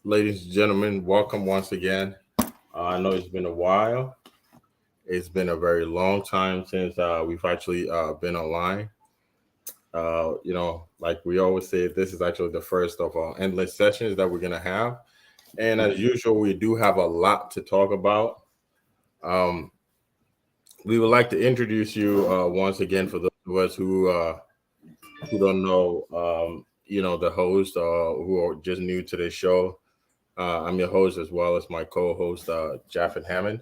ladies and gentlemen, welcome once again. I know it's been a while. It's been a very long time since we've actually been online. Like we always say, this is actually the first of our endless sessions that we're gonna have. And as usual, we do have a lot to talk about. Um, we would like to introduce you once again for those of us who don't know, the host who are just new to the show. I'm your host as well as my co-host, Jaffin Hammond.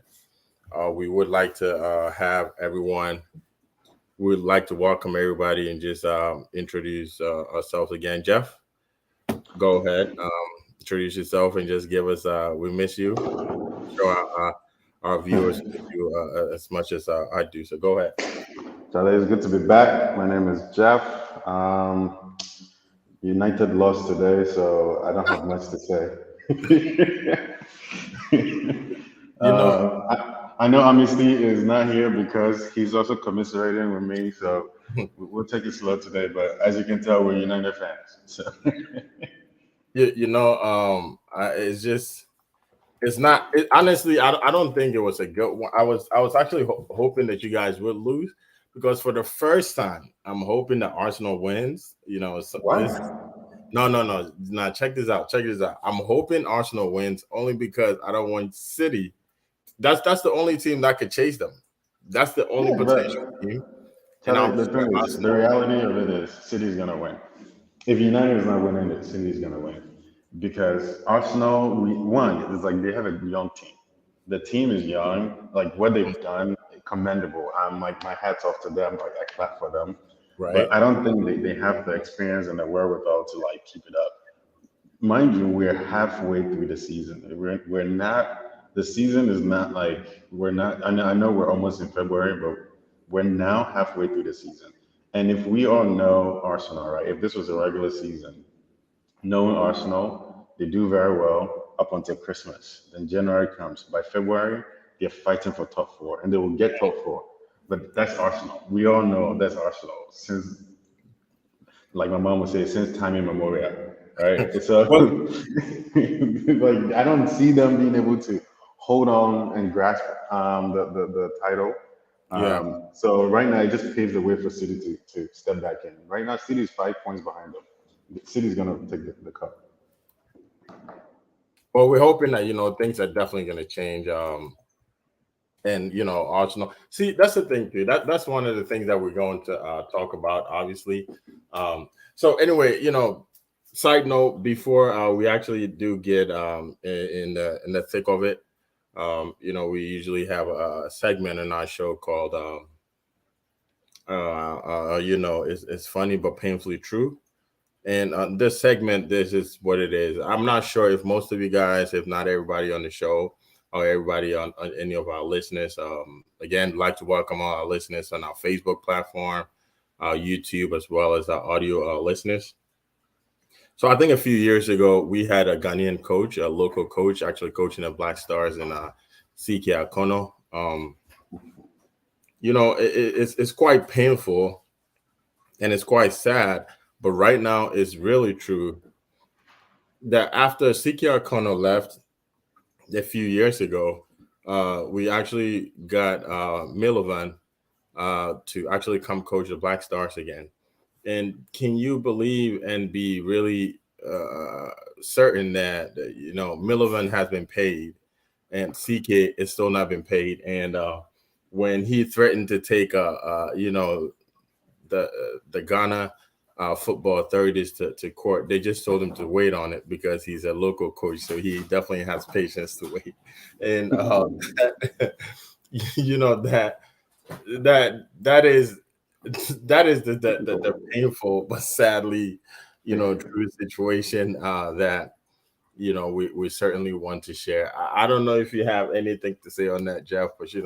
We would like to have everyone. We would like to welcome everybody and just introduce ourselves again. Jeff, go ahead, introduce yourself and just give us. We miss you. Show our viewers miss you as much as I do. So go ahead. Charlie, it's good to be back. My name is Jeff. United lost today, so I don't have much to say. You know, I know Amisty is not here because he's also commiserating with me, so we'll take it slow today. But as you can tell, we're United fans. So it's just it's not honestly. I don't think it was a good one. I was actually hoping that you guys would lose because for the first time, I'm hoping that Arsenal wins. what? This no, no, no. Now check this out. Check this out. I'm hoping Arsenal wins only because I don't want City. That's the only team that could chase them. That's the only Yeah, potential but team. And Charlie, I'm the for thing is, the Arsenal. reality of it is, City's gonna win. If United is not winning it, City's gonna win because Arsenal, one, it's like they have a young team. The team is young. Like what they've done, commendable. I'm like my hats off to them. Like I clap for them. But Right? I don't think they have the experience and the wherewithal to like keep it up. Mind you, we're halfway through the season. We're not. The season is not like we're not. I know we're almost in February, but we're now halfway through the season. And if we all know Arsenal, right? If this was a regular season, knowing Arsenal, they do very well up until Christmas. Then January comes. By February, they're fighting for top four, and they will get top four. But that's Arsenal. We all know that's Arsenal since, like my mom would say, since time immemorial, right? So, Well, like, I don't see them being able to hold on and grasp the title. yeah. So right now, it just paves the way for City to step back in. Right now, City is 5 points behind them. City's gonna take the cup. Well, we're hoping that things are definitely going to change. And Arsenal. See, that's the thing too. That's one of the things that we're going to talk about, obviously. So anyway, side note before we actually do get in the thick of it, we usually have a segment in our show called it's funny but painfully true. And this segment, this is what it is. I'm not sure if most of you guys, if not everybody on the show, or everybody on any of our listeners, again, like to welcome all our listeners on our Facebook platform, our YouTube, as well as our audio listeners. So I think a few years ago, we had a Ghanaian coach, a local coach, actually coaching the Black Stars in CK Akono. It's quite painful and it's quite sad, but right now it's really true that after CK Akono left a few years ago, we actually got Milovan to actually come coach the Black Stars again. And can you believe and be really certain that Milovan has been paid and CK is still not been paid? And when he threatened to take the Ghana football authorities to court. They just told him to wait on it because he's a local coach, so he definitely has patience to wait. And you know that is the painful but sadly true situation that we certainly want to share. I don't know if you have anything to say on that, Jeff, but you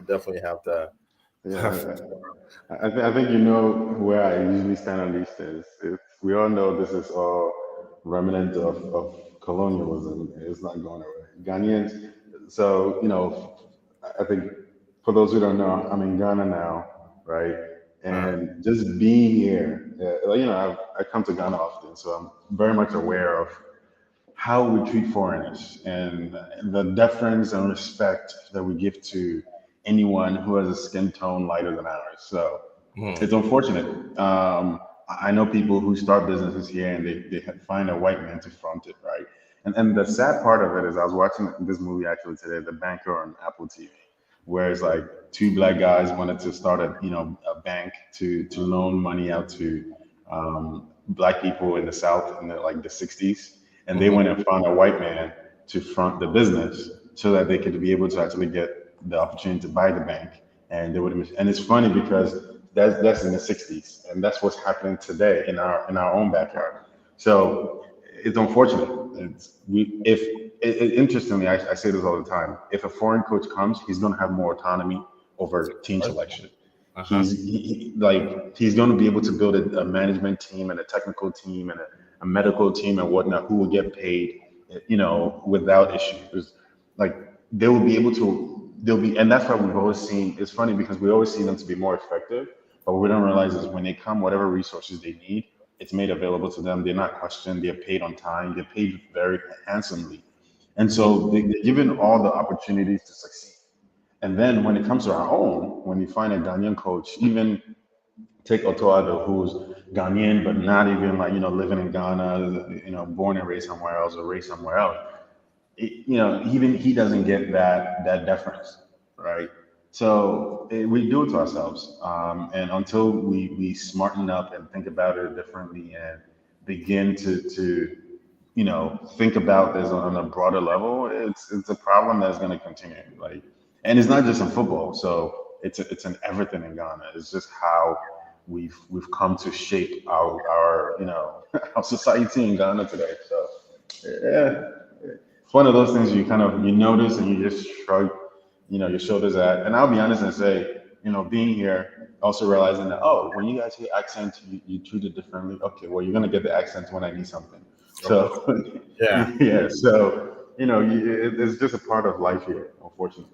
definitely have to. Have Yeah, I think you know where I usually stand on these things. We all know this is all remnant of colonialism. It's not going away. Ghanaians, so I think for those who don't know, I'm in Ghana now, right? uh, And just being here, I come to Ghana often, so I'm very much aware of how we treat foreigners and the deference and respect that we give to anyone who has a skin tone lighter than ours. So Hmm. it's unfortunate. I know people who start businesses here and they find a white man to front it, right? And the sad part of it is I was watching this movie actually today, The Banker on Apple TV, where it's like two black guys wanted to start a bank to loan money out to black people in the South in the 60s, and they Hmm. went and found a white man to front the business so that they could be able to actually get the opportunity to buy the bank, and they would. And it's funny because that's in the 60s, and that's what's happening today in our own backyard. So it's unfortunate. It's we if Interestingly, I say this all the time. If a foreign coach comes, he's going to have more autonomy over team selection. Uh-huh. He's going to be able to build a management team and a technical team and a medical team and whatnot who will get paid, without issues. Like they will be able to, they'll be, and that's why we've always seen. It's funny because we always see them to be more effective, but what we don't realize is when they come, whatever resources they need, it's made available to them. They're not questioned. They're paid on time. They're paid very handsomely, and so they're given all the opportunities to succeed. And then when it comes to our own, when you find a Ghanaian coach, even take Otoado, who's Ghanaian, but not even like, living in Ghana, born and raised somewhere else or raised somewhere else, even he doesn't get that deference, right? So we do it to ourselves. And until we smarten up and think about it differently and begin to think about this on a broader level, it's a problem that's going to continue. Like, and it's not just in football. So it's in everything in Ghana. It's just how we've come to shape our our society in Ghana today. So yeah, it's one of those things you notice and you just shrug your shoulders at. And I'll be honest and say, being here, also realizing that, oh, when you guys hear accent, you treat it differently. Okay, well, you're gonna get the accent when I need something. Of course. So Yeah. yeah, so it's just a part of life here, unfortunately.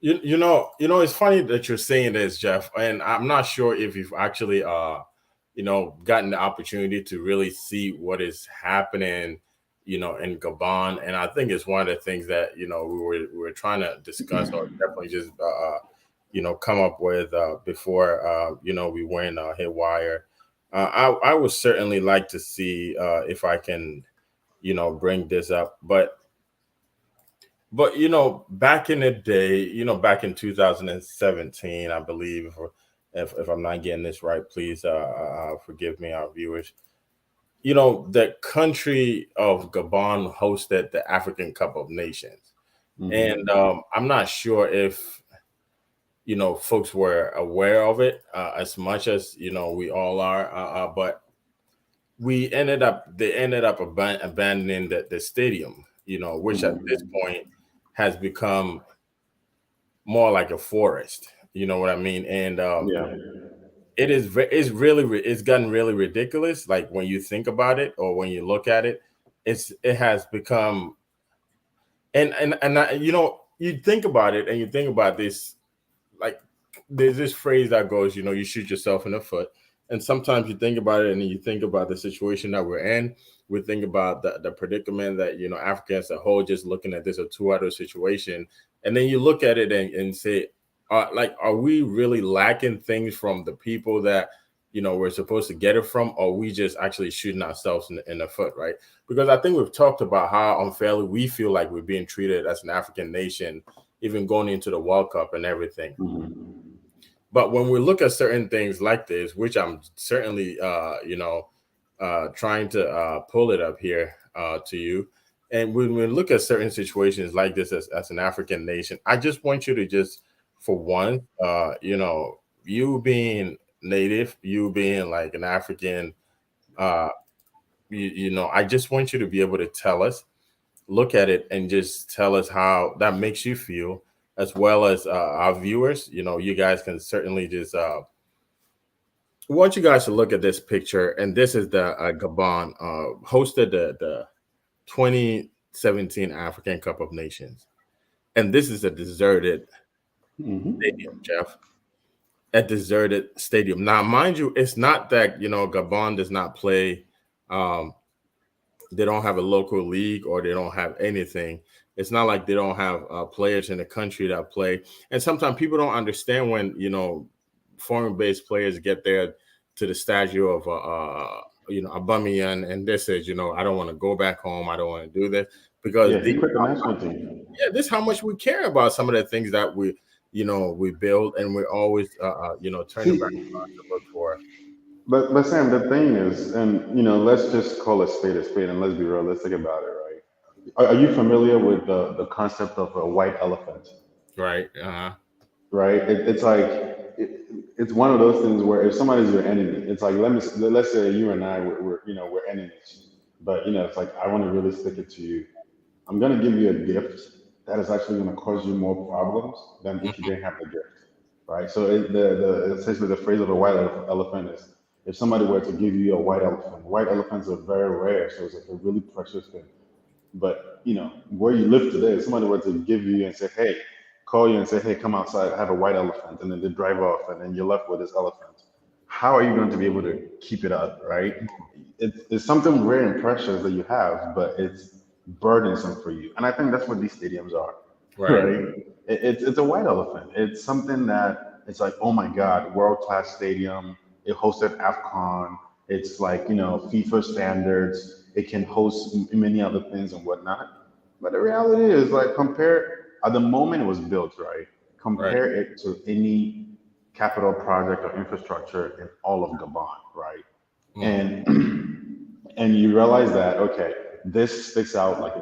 It's funny that you're saying this, Jeff, and I'm not sure if you've actually gotten the opportunity to really see what is happening, in Gabon. And I think it's one of the things that, we were trying to discuss or definitely just come up with before we went haywire. I would certainly like to see if I can, bring this up. But back in the day, back in 2017, I believe, if I'm not getting this right, please forgive me, our viewers. The country of Gabon hosted the African Cup of Nations, and Hmm. I'm not sure if folks were aware of it as much as we all are, but they ended up abandoning the stadium, which at this Hmm. point has become more like a forest. You know what I mean? And Yeah. it's gotten really ridiculous. Like when you think about it or when you look at it, it has become you think about it and you think about this, like there's this phrase that goes, you shoot yourself in the foot. And sometimes you think about it and you think about the situation that we're in. We think about the predicament that, Africa as a whole, just looking at this a two-other situation. And then you look at it and say, are we really lacking things from the people that, we're supposed to get it from, or we just actually shooting ourselves in the foot, right? Because I think we've talked about how unfairly we feel like we're being treated as an African nation, even going into the World Cup and everything. Hmm. But when we look at certain things like this, which I'm certainly, trying to pull it up here to you, and when we look at certain situations like this as an African nation, I just want you to just, for one, you being native, you being like an African, uh, I just want you to be able to tell us, look at it, and just tell us how that makes you feel, as well as our viewers. You guys can certainly just I want you guys to look at this picture, and this is the Gabon hosted the 2017 African Cup of Nations, and this is a deserted Hmm. stadium, Jeff. A deserted stadium. Now, mind you, it's not that Gabon does not play um, they don't have a local league or they don't have anything. It's not like they don't have players in the country that play. And sometimes people don't understand when foreign based players get there to the statue of Aubameyang, and they says, I don't want to go back home. I don't want to do this because Yeah, he quit the national team. yeah, this is how much we care about some of the things that we build, and we're always turning back See, around to look for. but Sam, the thing is, and let's just call a spade, and let's be realistic about it, right? Are you familiar with the concept of a white elephant? Right. Right? It's like it's one of those things where if somebody's your enemy, it's like let's say you and I we're enemies, but it's like I want to really stick it to you. I'm gonna give you a gift that is actually gonna cause you more problems than if you Mhm. didn't have the gift, right? So essentially the phrase of a white elephant is if somebody were to give you a white elephants are very rare, so it's like a really precious thing. But where you live today, if somebody were to give you and say, "Hey," call you and say, "Hey, come outside, I have a white elephant," and then they drive off, and then you're left with this elephant. How are you going to be able to keep it up, right? It's something rare and precious that you have, but it's burdensome for you. And I think that's what these stadiums are, Right. right? It's a white elephant. It's something that it's like, oh my God, world class stadium. It hosted AFCON. It's like, FIFA standards. It can host many other things and whatnot. But the reality is, like, compare at the moment it was built, right? Right. Compare it to any capital project or infrastructure in all of Gabon, right? Mhm. And and you realize that okay, this sticks out like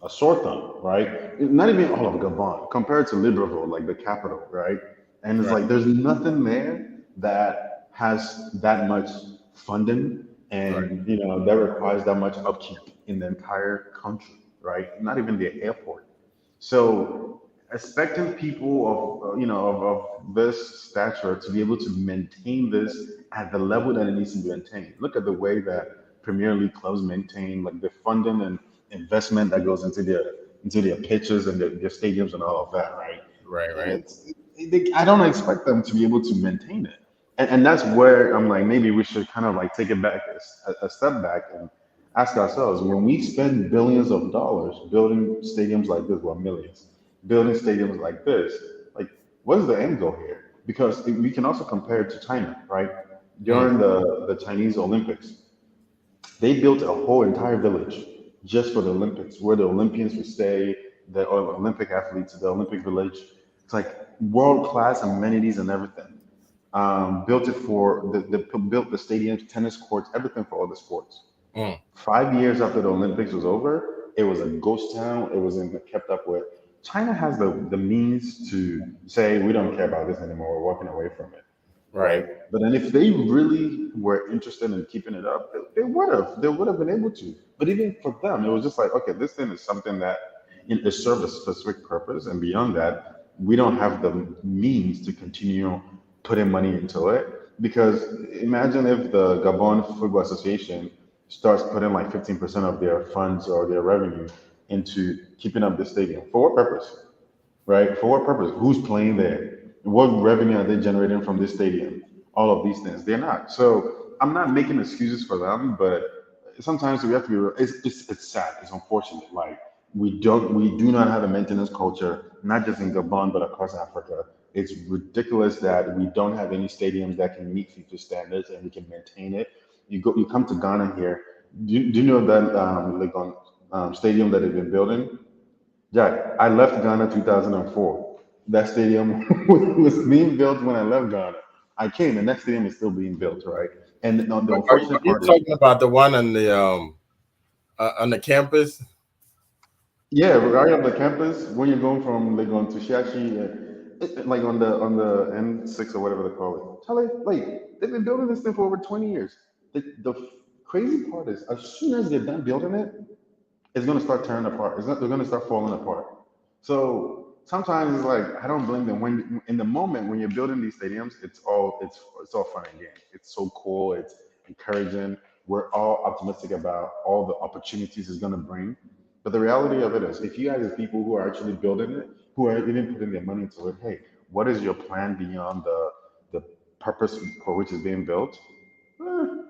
a sore thumb, right? Not even all of Gabon compared to Libreville, like the capital, right? And it's Right. like there's nothing there that has that much funding Right. and that requires that much upkeep in the entire country, right? Not even the airport. So expecting people of this stature to be able to maintain this at the level that it needs to be maintained. Look at the way that Premier League clubs maintain like the funding and investment that goes into their pitches and their stadiums and all of that, right? Right. And Right. I don't expect them to be able to maintain it. And that's where I'm like, maybe we should kind of like take it back a step back and ask ourselves when we spend billions of dollars building stadiums like this, well, millions, building stadiums like this, like, what is the end goal here? Because we can also compare it to China, right? Mm. During the Chinese Olympics, they built a whole entire village just for the Olympics, where the Olympians would stay, the Olympic athletes, the Olympic village. It's like world class amenities and everything. Built it for built the stadiums, tennis courts, everything for all the sports. Mm. 5 years after the Olympics was over, it was a ghost town. It wasn't kept up with. China has the means to say we don't care about this anymore. We're walking away from it, Right. right? But then if they really were interested in keeping it up, they would have. They would have been able to. But even for them, it was just like, okay, this thing is something that it serves a specific purpose, and beyond that, we don't have the means to continue putting money into it. Because imagine if the Gabon Football Association starts putting like 15% of their funds or their revenue into keeping up the stadium. For what purpose? Right? For what purpose? Who's playing there? What revenue are they generating from this stadium? All of these things. They're not. So I'm not making excuses for them, but sometimes we have to be real. It's sad. It's unfortunate. Like we do not have a maintenance culture, not just in Gabon, but across Africa. It's ridiculous that we don't have any stadiums that can meet FIFA standards and we can maintain it. You come to Ghana here. Do you know that stadium that they've been building? Jack, I left Ghana 2004. That stadium was being built when I left Ghana. I came, and that stadium is still being built, right? And the Are unfortunate you part is, talking about the one on the campus? yeah, right on the campus when you're going from Legon to Shashi, like on the N6 or whatever they call it. Charlie, like they've been building this thing for over 20 years. The crazy part is, as soon as they're done building it, it's going to start tearing apart. They're going to start falling apart. So sometimes it's like I don't blame them. When in the moment when you're building these stadiums, it's all fun and games. It's so cool. It's encouraging. We're all optimistic about all the opportunities it's going to bring. But the reality of it is, if you ask the people who are actually building it, who are even putting their money into it, hey, what is your plan beyond the purpose for which it's being built?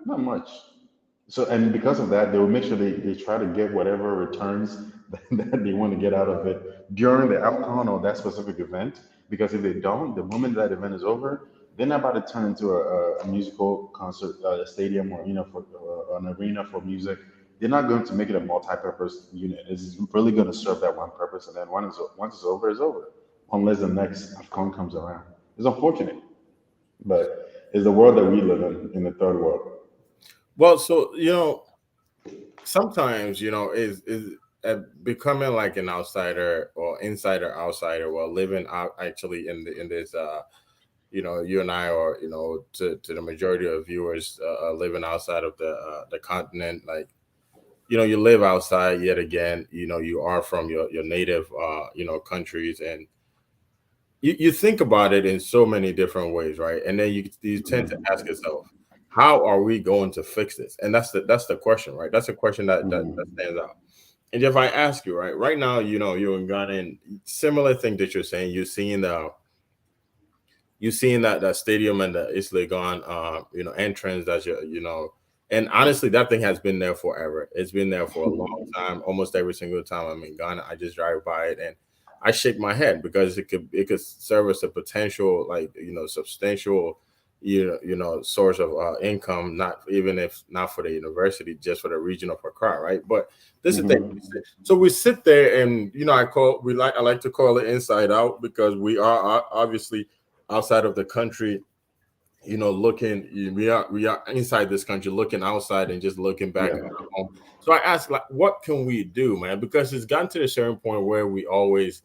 Not much. So, and because of that, they will make sure they try to get whatever returns that they want to get out of it during the AFCON or that specific event. Because if they don't, the moment that event is over, they're not about to turn into a musical concert, a stadium, or for an arena for music. They're not going to make it a multi-purpose unit. It's really going to serve that one purpose, and then once it's over, it's over, unless the next AFCON comes around. It's unfortunate, but it's the world that we live in the third world. Well, so sometimes is becoming like an outsider or insider outsider while living out actually in this you and I, or to the majority of viewers living outside of the continent, like you live outside yet again, you are from your native countries, and you think about it in so many different ways, right? And then you tend to ask yourself, how are we going to fix this? And that's the question, right? That's a question that Mhm. stands out. And if I ask you, right now, you're in Ghana, and similar thing that you're saying, you're seeing that stadium and the Isle Gone entrance, that's and honestly, that thing has been there forever. It's been there for a long time. Almost every single time I'm in Ghana, I just drive by it and I shake my head, because it could serve as a potential, like substantial source of income, not even if not for the university, just for the region of Accra, right? But this is the thing. Mhm. So we sit there, and I like to call it inside out, because we are obviously outside of the country, looking. We are inside this country, looking outside and just looking back Yeah. at our home. So I ask, like, what can we do, man? Because it's gotten to a certain point where we always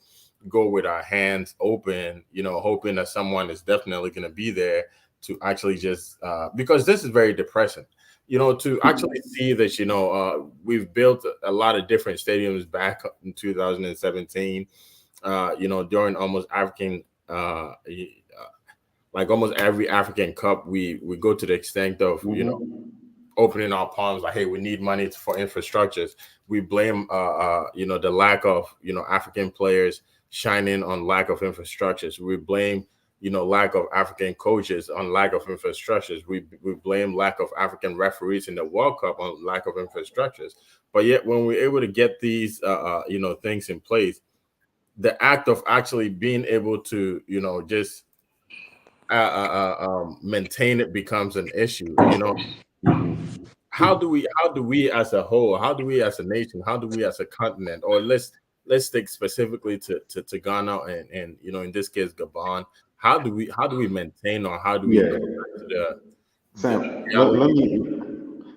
go with our hands open, hoping that someone is definitely going to be there to actually just because this is very depressing. To actually see that, we've built a lot of different stadiums back in 2017, during almost African like almost every African Cup, we go to the extent of Hmm. opening our palms, like, hey, we need money for infrastructures. We blame the lack of African players shining on lack of infrastructures. We blame lack of African coaches on lack of infrastructures. We blame lack of African referees in the World Cup on lack of infrastructures. But yet, when we're able to get these things in place, the act of actually being able to just maintain it becomes an issue. Hmm. How do we as a whole, how do we as a nation, how do we as a continent, or let's take specifically to Ghana, and in this case Gabon, how do we maintain, or how do we Yeah. go back to the Sam, let reality? me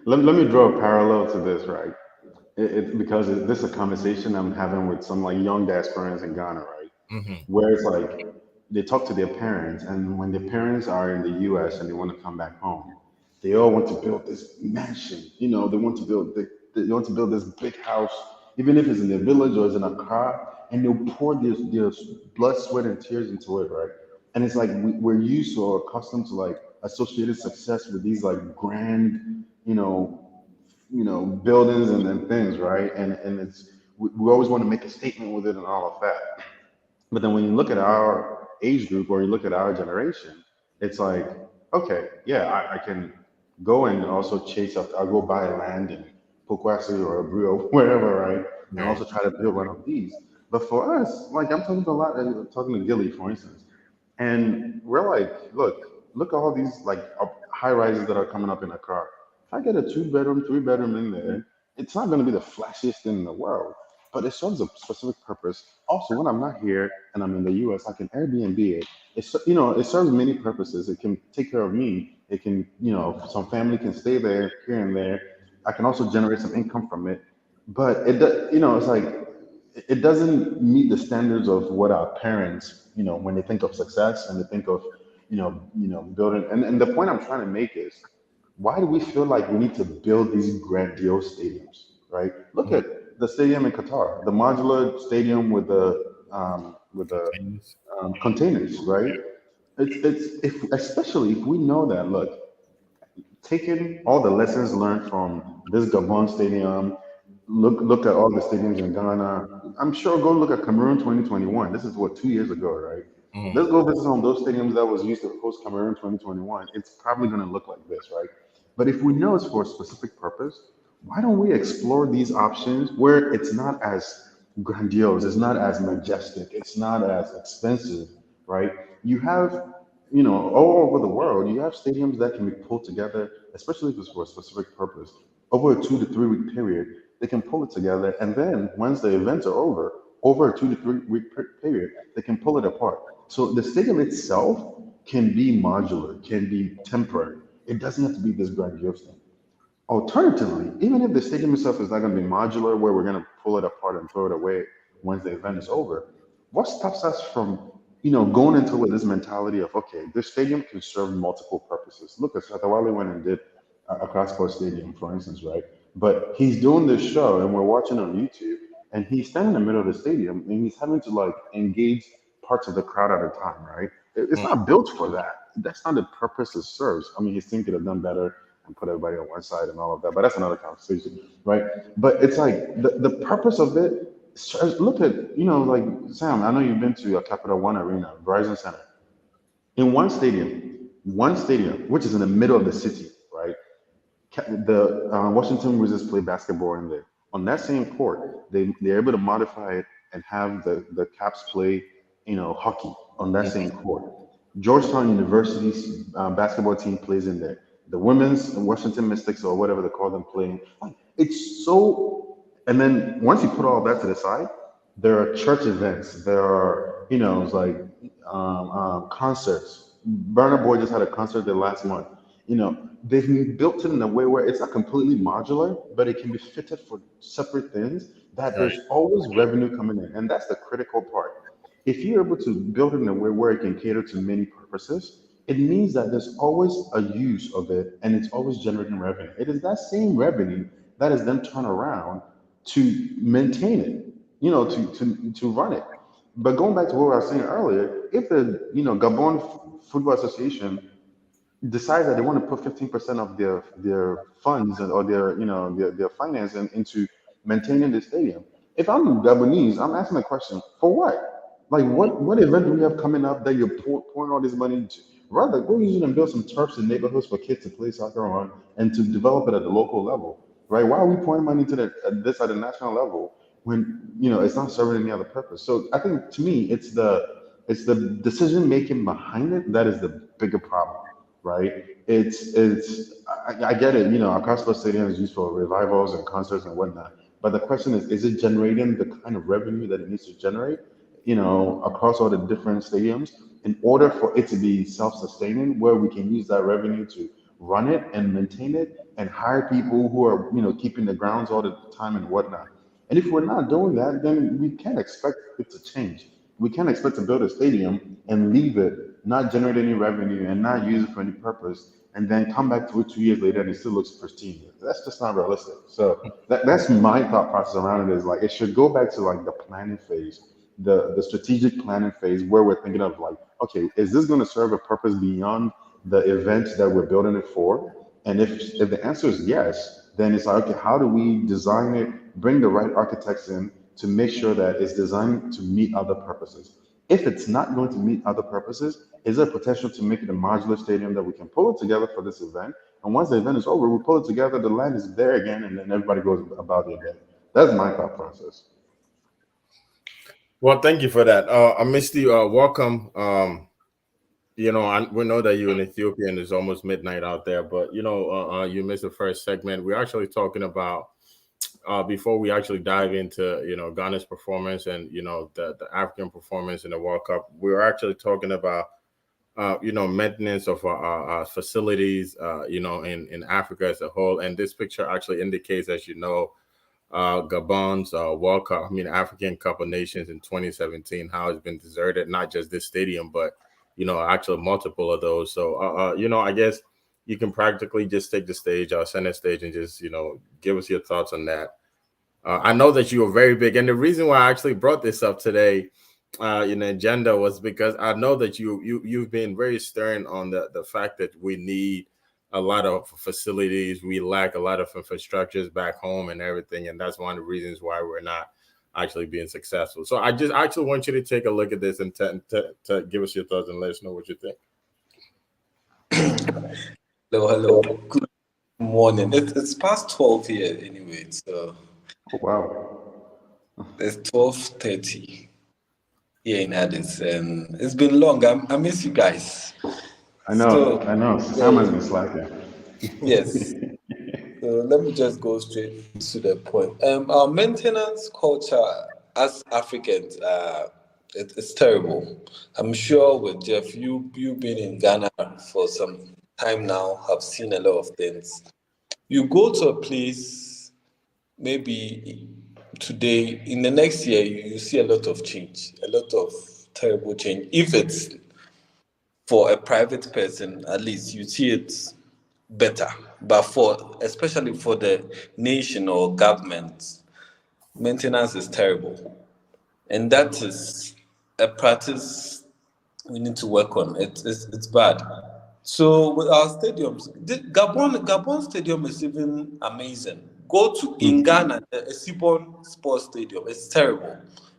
let me draw a parallel to this, right? Because this is a conversation I'm having with some like young diasporans in Ghana, right? Hmm. Where it's like they talk to their parents, and when their parents are in the U.S. and they want to come back home, they all want to build this mansion. They want to they want to build this big house, even if it's in their village or it's in a car, and they'll pour their blood, sweat, and tears into it, right? And it's like we're used or accustomed to like associated success with these like grand, buildings and things, right? And we always want to make a statement with it and all of that. But then when you look at our age group or you look at our generation, it's like, okay, yeah, I can go and also chase up. I'll go buy land in Pokwasi or Abreu or wherever, right? And Right. also try to build one of these. But for us, like I'm talking to a lot, talking to Gilly, for instance, and we're like, look at all these like high rises that are coming up in Accra. If I get a two-bedroom, three-bedroom in there, it's not going to be the flashiest thing in the world, but it serves a specific purpose. Also, when I'm not here and I'm in the U.S., I can Airbnb it. It serves many purposes. It can take care of me. It can, some family can stay there here and there. I can also generate some income from it. But it's like it doesn't meet the standards of what our parents, when they think of success and they think of, building. And the point I'm trying to make is, why do we feel like we need to build these grandiose stadiums, right? Look Mhm. at the stadium in Qatar, the modular stadium with the Containers. containers, right? It's if especially if we know that. Look, taking all the lessons learned from this Gabon stadium, look at all the stadiums in Ghana. I'm sure go look at Cameroon 2021. This is what 2 years ago, right? Mhm. Let's go visit some of those stadiums that was used to host Cameroon 2021. It's probably going to look like this, right? But if we know it's for a specific purpose, why don't we explore these options where it's not as grandiose, it's not as majestic, it's not as expensive, right? You have, all over the world, you have stadiums that can be pulled together, especially if it's for a specific purpose. Over a 2 to 3 week period, they can pull it together, and then once the events are over a 2 to 3 week period, they can pull it apart. So the stadium itself can be modular, can be temporary. It doesn't have to be this grandiose thing. Alternatively, even if the stadium itself is not going to be modular, where we're going to pull it apart and throw it away once the event is over, what stops us from, going into with this mentality of, okay, this stadium can serve multiple purposes. Look, at Satawale went and did a Sports Stadium, for instance, right? But he's doing this show, and we're watching on YouTube, and he's standing in the middle of the stadium, and he's having to like engage parts of the crowd at a time, right? It's not built for that. That's not the purpose it serves. I mean, his team could have done better and put everybody on one side and all of that, but that's another conversation, right? But it's like the purpose of it. Look at, like Sam. I know you've been to a Capital One Arena, Verizon Center. In one stadium, which is in the middle of the city, right? The Washington Wizards play basketball in there. On that same court, they're able to modify it and have the Caps play, hockey on that same court. Georgetown University's basketball team plays in there. The women's Washington Mystics or whatever they call them playing. Like, it's so. And then once you put all that to the side, there are church events. There are, it's like concerts. Burna Boy just had a concert there last month. They've built it in a way where it's not completely modular, but it can be fitted for separate things. That there's always revenue coming in, and that's the critical part. If you're able to build it in a way where it can cater to many purposes, it means that there's always a use of it, and it's always generating revenue. It is that same revenue that is then turned around to maintain it, to run it. But going back to what I was saying earlier, if the Gabon Football Association decide that they want to put 15% of their funds or their finance into maintaining the stadium. If I'm Gabonese, I'm asking the question, for what? Like what event do we have coming up that you're pouring all this money into? Rather, go use it and build some turfs in neighborhoods for kids to play soccer on and to develop it at the local level, right? Why are we pouring money into this at the national level when it's not serving any other purpose? So I think to me, it's the decision making behind it that is the bigger problem, right? I get it. Our Stadium is used for revivals and concerts and whatnot. But the question is it generating the kind of revenue that it needs to generate, across all the different stadiums in order for it to be self-sustaining, where we can use that revenue to run it and maintain it and hire people who are, keeping the grounds all the time and whatnot. And if we're not doing that, then we can't expect it to change. We can't expect to build a stadium and leave it, not generate any revenue and not use it for any purpose, and then come back to it 2 years later and it still looks pristine. That's just not realistic. So that's my thought process around it, is like it should go back to like the planning phase, the strategic planning phase, where we're thinking of like, okay, is this going to serve a purpose beyond the event that we're building it for? And if the answer is yes, then it's like, okay, how do we design it, bring the right architects in to make sure that it's designed to meet other purposes? If it's not going to meet other purposes, is there potential to make it a modular stadium that we can pull it together for this event? And once the event is over, we pull it together, the land is there again, and then everybody goes about the event. That's my thought process. Well, thank you for that. Misty, welcome. We know that you're in Ethiopia and it's almost midnight out there, but you missed the first segment. We're actually talking about before we actually dive into Ghana's performance and the African performance in the World Cup. We're actually talking about maintenance of our facilities, in Africa as a whole. And this picture actually indicates, as Gabon's World Cup, African Cup of Nations in 2017, how it's been deserted, not just this stadium, but, actually multiple of those. So, I guess you can practically just take the stage, center stage, and just, give us your thoughts on that. I know that you were very big. And the reason why I actually brought this up today in the agenda was because I know that you've been very stern on the fact that we need a lot of facilities. We lack a lot of infrastructures back home and everything. And that's one of the reasons why we're not actually being successful. So I just actually want you to take a look at this and to give us your thoughts and let us know what you think. Hello. Morning. It's past 12 here anyway. So Oh, wow. it's 12:30 here in Addis, and it's been long. I miss you guys. I So know, I know. Sam has yeah, been slacking. yes. So let me just go straight to the point. Our maintenance culture as Africans, it's terrible. I'm sure with Jeff, you been in Ghana for some time now, have seen a lot of things. You go to a place, maybe today, in the next year, you see a lot of change, a lot of terrible change. If it's for a private person, at least you see it better. But for especially for the nation or government, maintenance is terrible. And that is a practice we need to work on. It's bad. So with our stadiums, Gabon Stadium is even amazing. Go to in Ghana, the Esibon Sports Stadium. It's terrible.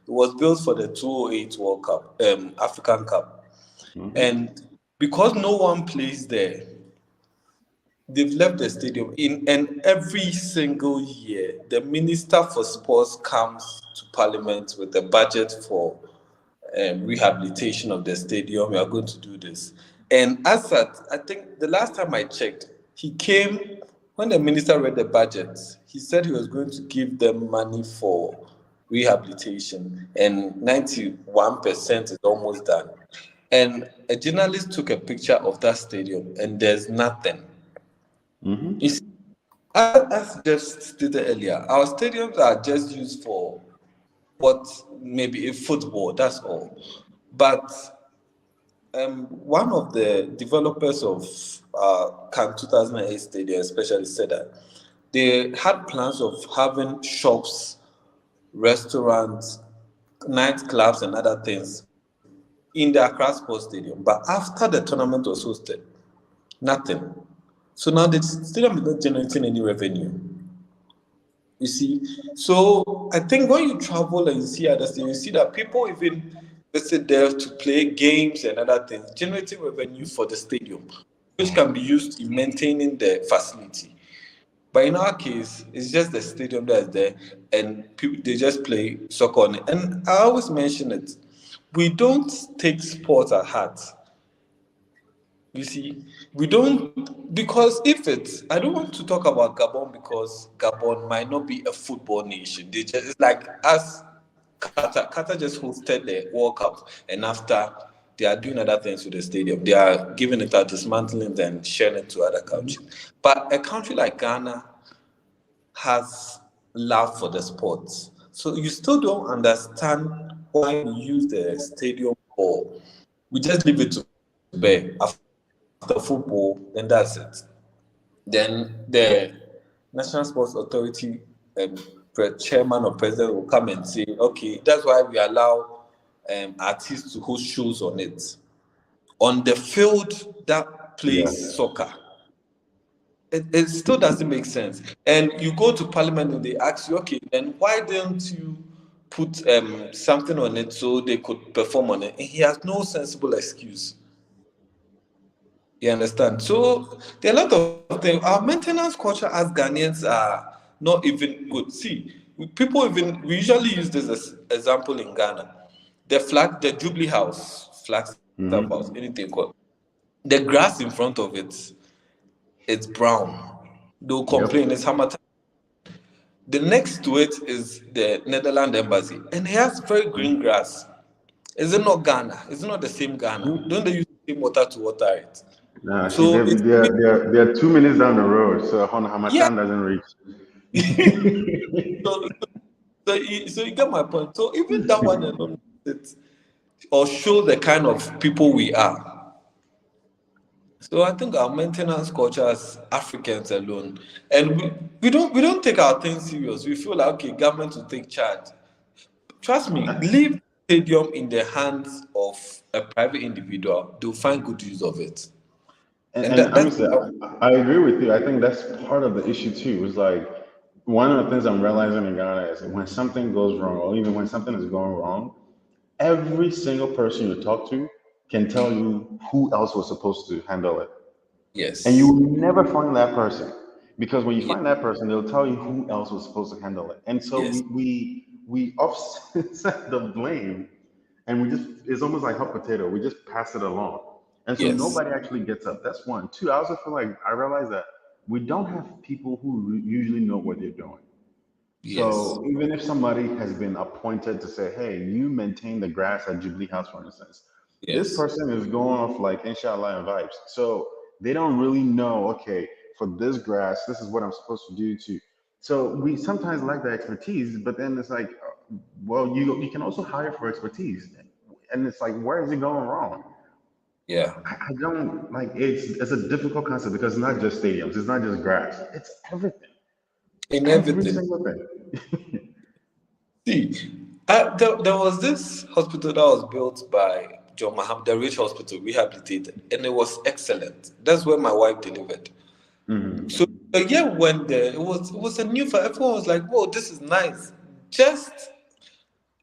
It was built for the 2008 World Cup, African Cup, and because no one plays there, they've left the stadium. And every single year, the Minister for Sports comes to Parliament with a budget for rehabilitation of the stadium. We are going to do this. And as at, I think the last time I checked, he came when the minister read the budget. He said he was going to give them money for rehabilitation, and 91% is almost done. And a journalist took a picture of that stadium, and there's nothing. You see, as just stated earlier, our stadiums are just used for what maybe a football, that's all. But one of the developers of Can 2008 Stadium especially said that they had plans of having shops, restaurants, nightclubs, and other things in the Accra Sports Stadium. But after the tournament was hosted, nothing. So now the stadium is not generating any revenue. You see, so I think when you travel and you see other things, you see that people even visit there to play games and other things, generating revenue for the stadium, which can be used in maintaining the facility. But in our case, it's just the stadium that's there, and people they just play soccer on it. And I always mention it: we don't take sports at heart. You see, we don't, because if it's, I don't want to talk about Gabon because Gabon might not be a football nation. They just, it's like us, Qatar just hosted the World Cup, and after they are doing other things with the stadium, they are giving it out, dismantling it, and sharing it to other countries. But a country like Ghana has love for the sports. So you still don't understand why we use the stadium for, we just leave it to bear after football, then that's it. Then the National Sports Authority chairman or president will come and say, okay, that's why we allow artists to host shows on it. On the field that Yeah. plays soccer, it still doesn't make sense. And you go to Parliament and they ask you, okay, then why don't you put something on it so they could perform on it? And he has no sensible excuse. You understand? So there are a lot of things. Our maintenance culture as Ghanaians are not even good. See, people even we usually use this as example in Ghana. The Jubilee House, Flagstaff House, anything called. The grass in front of it, it's brown. They'll complain Yep. it's hammer time. The next to it is the Netherlands embassy, and it has very green grass. Is it not Ghana? Is it not the same Ghana? Don't they use the same water to water it? Nah, see, So it's they're 2 minutes down the road, so yeah. Hamatan doesn't reach. So, so you get my point. So even that one alone it or show the kind of people we are. So I think our maintenance culture as Africans alone, and we don't take our things serious. We feel like okay, government will take charge. Trust me, leave stadium in the hands of a private individual. They'll find good use of it, and And that's honestly, I agree with you. I think that's part of the issue too. It's like one of the things I'm realizing in Ghana is when something goes wrong, or even when something is going wrong, every single person you talk to can tell you who else was supposed to handle it. And you yes, will never find that person. because when you Yeah. find that person, they'll tell you who else was supposed to handle it. And so Yes. we offset the blame, and we just, it's almost like hot potato. We just pass it along. And so Yes. nobody actually gets up. That's one. Two, I also feel like I realize that we don't have people who usually know what they're doing. Yes. So even if somebody has been appointed to say, hey, you maintain the grass at Jubilee House, for instance, this Yes. person is going off like inshallah and vibes. So they don't really know, okay, for this grass, this is what I'm supposed to do to. So we sometimes lack the expertise, but then it's like, well, you can also hire for expertise. And it's like, where is it going wrong? Yeah. I don't like, it's a difficult concept because it's not just stadiums, it's not just grass, it's everything. In Every everything. single thing. See, there was this hospital that was built by John Maham, the Rich Hospital, rehabilitated, and it was excellent. That's where my wife delivered. So Mhm. a year went there. It was a new for everyone was like, whoa, this is nice. Just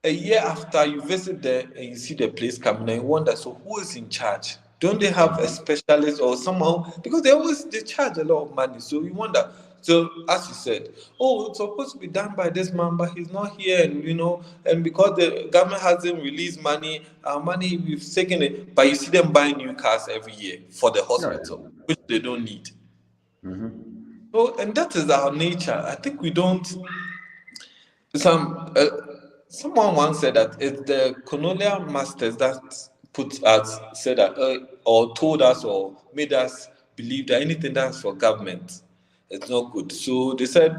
a year after you visit there and you see the place coming, and you wonder, so who is in charge? Don't they have a specialist or someone? Because they charge a lot of money. So you wonder. So as you said, oh, it's supposed to be done by this man, but he's not here, and and because the government hasn't released money, our money we've taken it. But you see them buying new cars every year for the Yeah. hospital, which they don't need. Hmm. So, and that is our nature. I think we don't. Someone once said that it's the colonial masters that put us said that or told us or made us believe that anything that's for government it's not good. So they said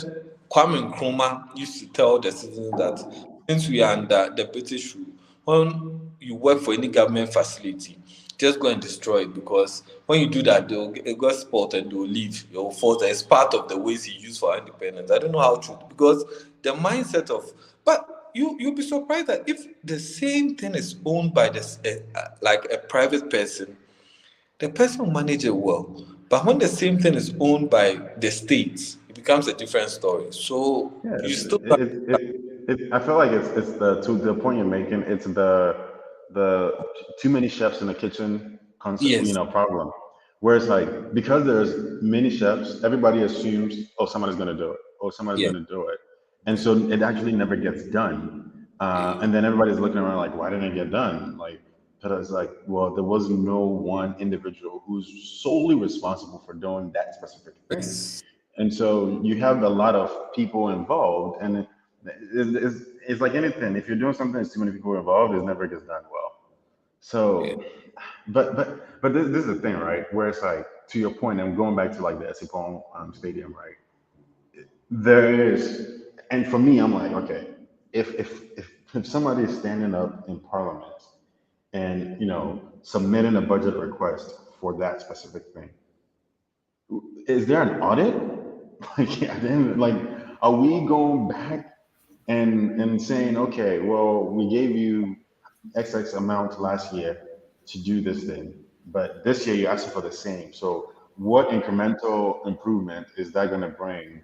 Kwame Nkrumah used to tell the citizens that since we are under the British rule, when you work for any government facility, just go and destroy it because when you do that, they'll get spot and they'll leave your force. It's part of the ways he used for independence. I don't know how true because the mindset of but you'll be surprised that if the same thing is owned by this like a private person, the person will manage it well. But when the same thing is owned by the state, it becomes a different story. So Yeah, you still have, I feel like it's the to the point you're making. It's the too many chefs in the kitchen concept, yes, problem. Where it's like because there's many chefs, everybody assumes, oh, somebody's gonna do it. Oh, somebody's yeah, gonna do it, and so it actually never gets done. And then everybody's looking around like, why didn't it get done? Like, because it's like, well, there was no one individual who's solely responsible for doing that specific thing. yes, And so you have a lot of people involved, and it's like anything. If you're doing something that's too many people involved, it never gets done well. yeah, So, but this is the thing, right? Where it's like to your point, and going back to like the Esipon Stadium, right? There is, and for me, I'm like, okay, if somebody is standing up in Parliament and submitting a budget request for that specific thing, is there an audit? Like, at the end, like, are we going back and saying, okay, well, we gave you XX amount last year to do this thing, but this year you're asking for the same. So what incremental improvement is that going to bring?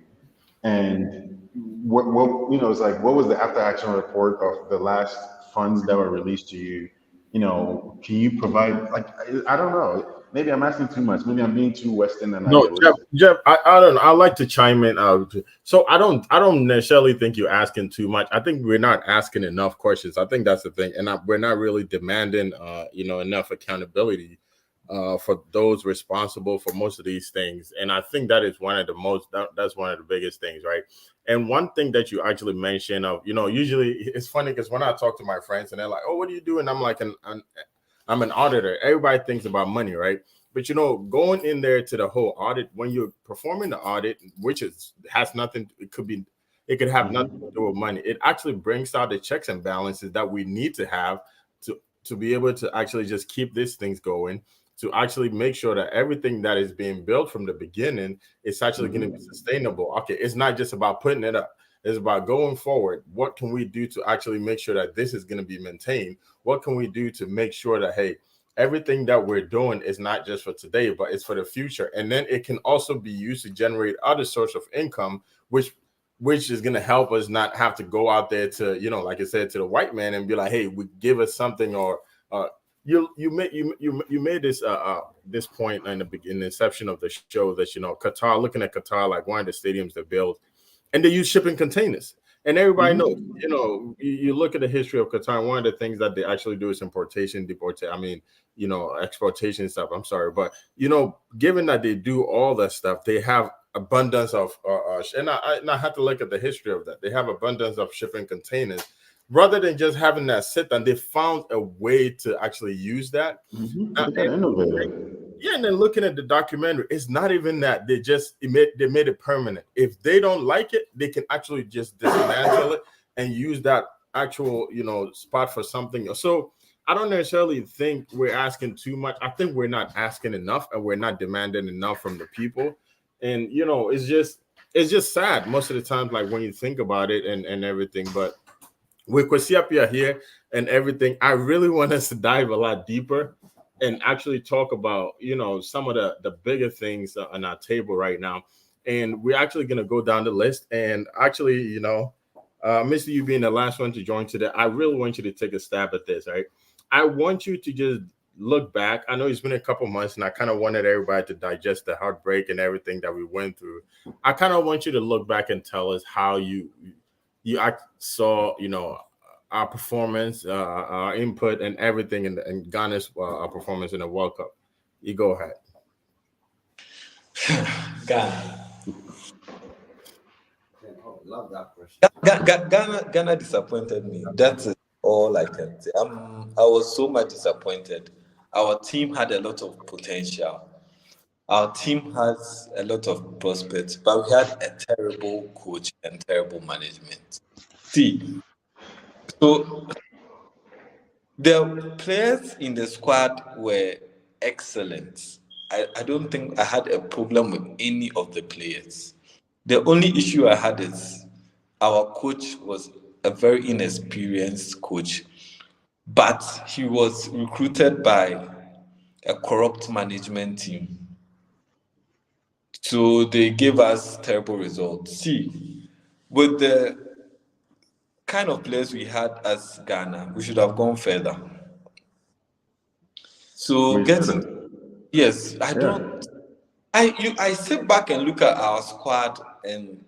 And it's like, what was the after action report of the last funds that were released to you? Can you provide, like, I don't know. Maybe I'm asking too much. Maybe I'm being too Western and No, Jeff, idealistic. I don't know. I like to chime in. So I don't necessarily think you're asking too much. I think we're not asking enough questions. I think that's the thing, and we're not really demanding, enough accountability, for those responsible for most of these things. And I think that is one of the that's one of the biggest things, right? And one thing that you actually mentioned of, usually it's funny because when I talk to my friends and they're like, "Oh, what do you do?" And I'm like, I'm an auditor. Everybody thinks about money, right? But going in there to the whole audit, when you're performing the audit, which has nothing, it could have nothing to Hmm. do with money. It actually brings out the checks and balances that we need to have to be able to actually just keep these things going, to actually make sure that everything that is being built from the beginning is actually going to be Hmm. sustainable. Okay, it's not just about putting it up. It's about going forward. What can we do to actually make sure that this is going to be maintained? What can we do to make sure that, hey, everything that we're doing is not just for today, but it's for the future. And then it can also be used to generate other source of income, which is going to help us not have to go out there to, like I said, to the white man and be like, hey, we give us something, or you made this point in the inception of the show that Qatar, looking at Qatar, like one of the stadiums they built, and they use shipping containers. And everybody knows, you look at the history of Qatar, one of the things that they actually do is importation, exportation stuff. I'm sorry, but given that they do all that stuff, they have abundance of and I had to look at the history of that. They have abundance of shipping containers. Rather than just having that sit down, they found a way to actually use that. And then looking at the documentary, it's not even that. They made it permanent. If they don't like it, they can actually just dismantle it and use that actual, spot for something. So I don't necessarily think we're asking too much. I think we're not asking enough, and we're not demanding enough from the people. And it's just sad most of the time, like when you think about it and everything. But with Kwesi Appiah here and everything, I really want us to dive a lot deeper and actually talk about, some of the bigger things on our table right now. And we're actually going to go down the list. And actually, Mr. You being the last one to join today, I really want you to take a stab at this, right? I want you to just look back. I know it's been a couple months, and I kind of wanted everybody to digest the heartbreak and everything that we went through. I kind of want you to look back and tell us how you saw, our performance, our input, and everything in Ghana's performance in the World Cup. You go ahead. Ghana. Love that question. Ghana disappointed me. That's all I can say. I was so much disappointed. Our team had a lot of potential. Our team has a lot of prospects, but we had a terrible coach and terrible management. So the players in the squad were excellent. I don't think I had a problem with any of the players. The only issue I had is our coach was a very inexperienced coach, but he was recruited by a corrupt management team. So they gave us terrible results. With the kind of players we had as Ghana, we should have gone further. So yes, I sit back and look at our squad and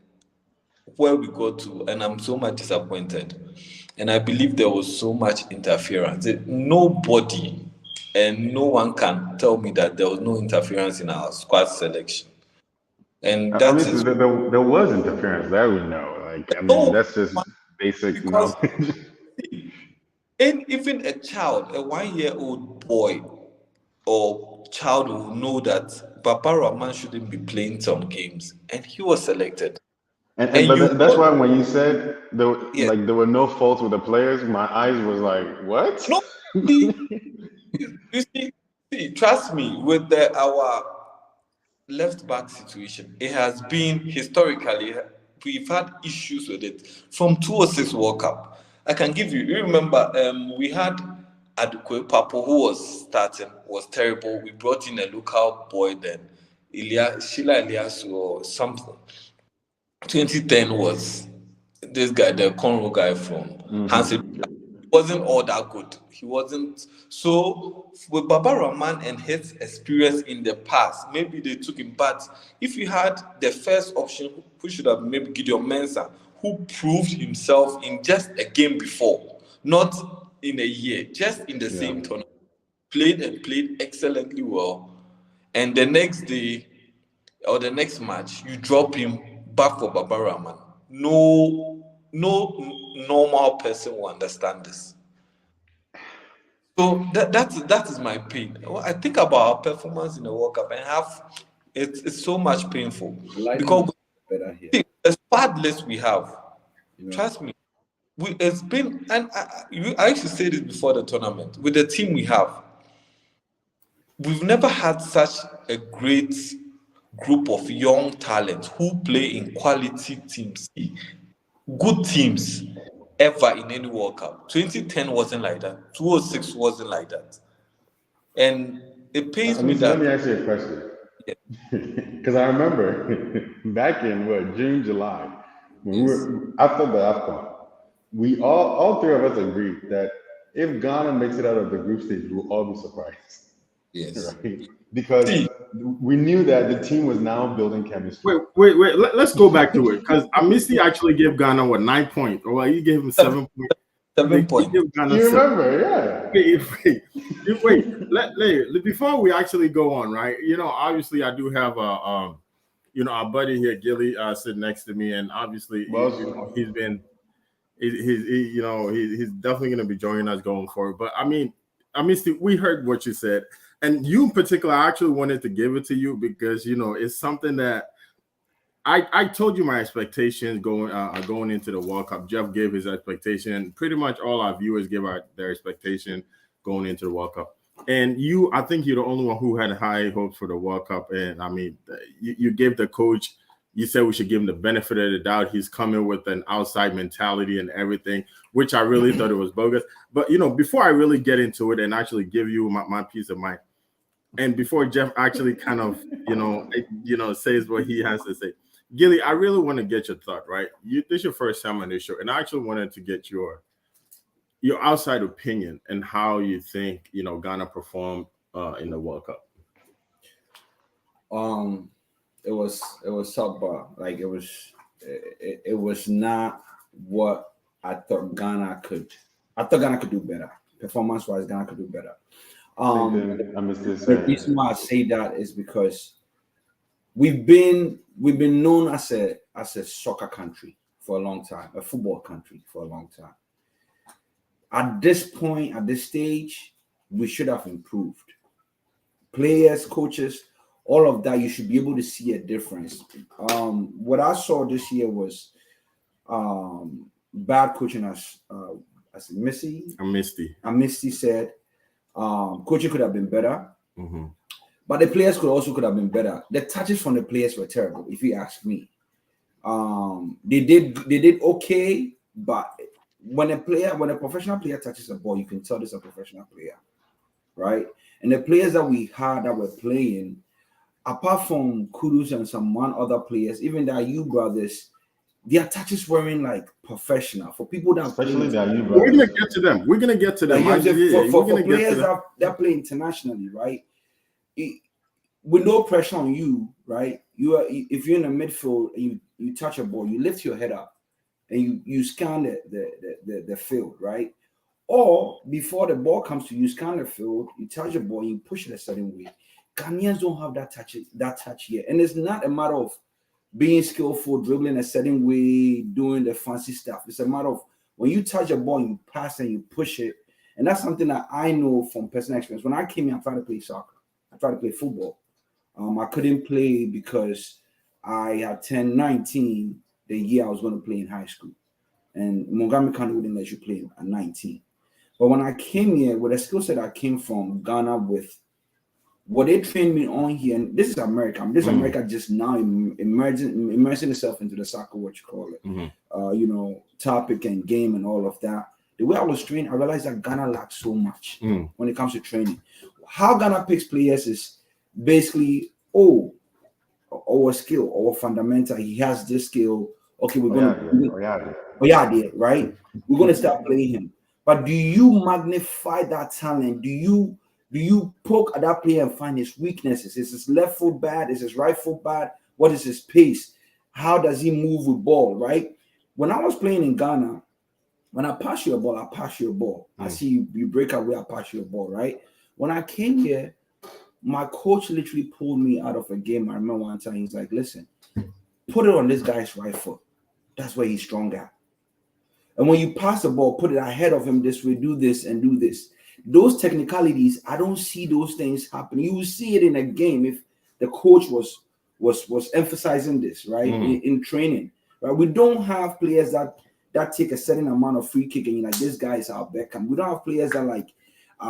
where we go to, and I'm so much disappointed. And I believe there was so much interference. Nobody and no one can tell me that there was no interference in our squad selection. And there was interference. That we know. That's just basic knowledge. And even a child, a 1-year-old boy or child will know that Baba Rahman shouldn't be playing some games, and he was selected. But that's why when you said there were no faults with the players, my eyes was like, what? No, you see, trust me, with our left back situation, it has been historically, we've had issues with it from 2006 World Cup. I can give you remember, we had Adukwe Papo, who was terrible. We brought in a local boy then, Sheila Eliasu or something. 2010 was this guy, the Conroe guy from Hansen. Wasn't all that good. He wasn't. So with Baba Rahman and his experience in the past, maybe they took him. But if you had the first option, who should have maybe Gideon Mensah, who proved himself in just a game before, not in a year, just in the same tournament, played excellently well. And the next day or the next match, you drop him back for Baba Rahman. No normal person will understand this. So that is my pain. I think about our performance in the World Cup and it's so much painful because the squad list we have, trust me, it's been, and I used to say this before the tournament, with the team we have, we've never had such a great group of young talents who play in quality teams, good teams ever in any World Cup. 2010 wasn't like that. 2006 wasn't like that. And it pains me that... Let me ask you a question. Because I remember back in June, July, when we were after the AFCON, we all three of us agreed that if Ghana makes it out of the group stage, we'll all be surprised. Yes. Right? Because we knew that the team was now building chemistry. Wait. Let's go back to it because Amisti actually gave Ghana 9 points, or he gave him 7 points. 7 points. You remember, yeah. Wait. Before we actually go on, right? Obviously, I do have our buddy here, Gilly, sitting next to me, and obviously, he's been, he's definitely going to be joining us going forward. But I mean, Amisti, we heard what you said, and you in particular, I actually wanted to give it to you because it's something that I told you my expectations going into the World Cup. Jeff gave his expectation. Pretty much all our viewers give their expectation going into the World Cup. And I think you're the only one who had high hopes for the World Cup. And I mean, you gave the coach, you said we should give him the benefit of the doubt. He's coming with an outside mentality and everything, which I really thought it was bogus. But, before I really get into it and actually give you my peace of mind, and before Jeff actually kind of, says what he has to say, Gilly, I really want to get your thought, right? This is your first time on this show, and I actually wanted to get your outside opinion and how you think Ghana performed in the World Cup. It was subpar. Like it was not what I thought Ghana could. I thought Ghana could do better. Performance-wise, Ghana could do better. The reason why I say that is because we've been known as a soccer country for a long time, a football country for a long time. At this point, at this stage, we should have improved. Players, coaches, all of that, you should be able to see a difference. What I saw this year was bad coaching, as Amisti said. Coaching could have been better. Mm-hmm. But the players could have been better. The touches from the players were terrible, if you ask me. They did okay, but when a professional player touches a ball, you can tell this is a professional player, right? And the players that we had that were playing, apart from Kudus and one other players, even the Ayew brothers, their touches weren't like professional. For people that especially the Ayew brothers, we're gonna get to them. For players that play internationally, right? With no pressure on you, right? If you're in the midfield and you touch a ball, you lift your head up and you scan the field, right? Or before the ball comes to you, scan the field, you touch the ball, you push it a certain way. Ghanaians don't have that touch yet, and it's not a matter of being skillful, dribbling a certain way, doing the fancy stuff. It's a matter of when you touch a ball, you pass and you push it, and that's something that I know from personal experience. When I came here, I tried to play soccer. I tried to play football. I couldn't play because I had 19 the year I was going to play in high school. And Montgomery County wouldn't let you play at 19. But when I came here, with the skill set I came from Ghana with, what they trained me on here, and this is America. America just now immersing itself into the soccer, what you call it. Topic and game and all of that. The way I was trained, I realized that Ghana lacks so much when it comes to training. How Ghana picks players is basically, our skill, our fundamental. He has this skill. Okay, we're gonna, right? We're gonna start playing him. But do you magnify that talent? Do you poke at that player and find his weaknesses? Is his left foot bad? Is his right foot bad? What is his pace? How does he move with ball, right? When I was playing in Ghana, when I pass you a ball, I pass you a ball. I see you break away, I pass you a ball, right? When I came here, my coach literally pulled me out of a game. I remember one time, he's like, listen, put it on this guy's right foot. That's where he's strong at. And when you pass the ball, put it ahead of him this way, do this and do this. Those technicalities, I don't see those things happen. You will see it in a game if the coach was emphasizing this, right? In training, right? We don't have players that take a certain amount of free kick and you're like, this guy is our Beckham. We don't have players that like,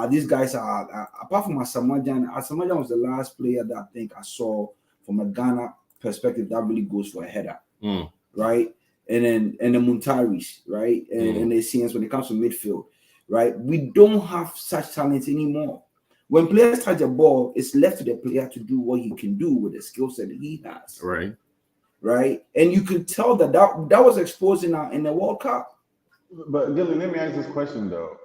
these guys are, apart from Asamajan was the last player that I think I saw from a Ghana perspective that really goes for a header, right? And the Muntaris, right? And the Asians when it comes to midfield, right? We don't have such talent anymore. When players touch the ball, it's left to the player to do what he can do with the skill set that he has. Right? And you can tell that was exposed in the World Cup. But Dylan, let me ask this question though.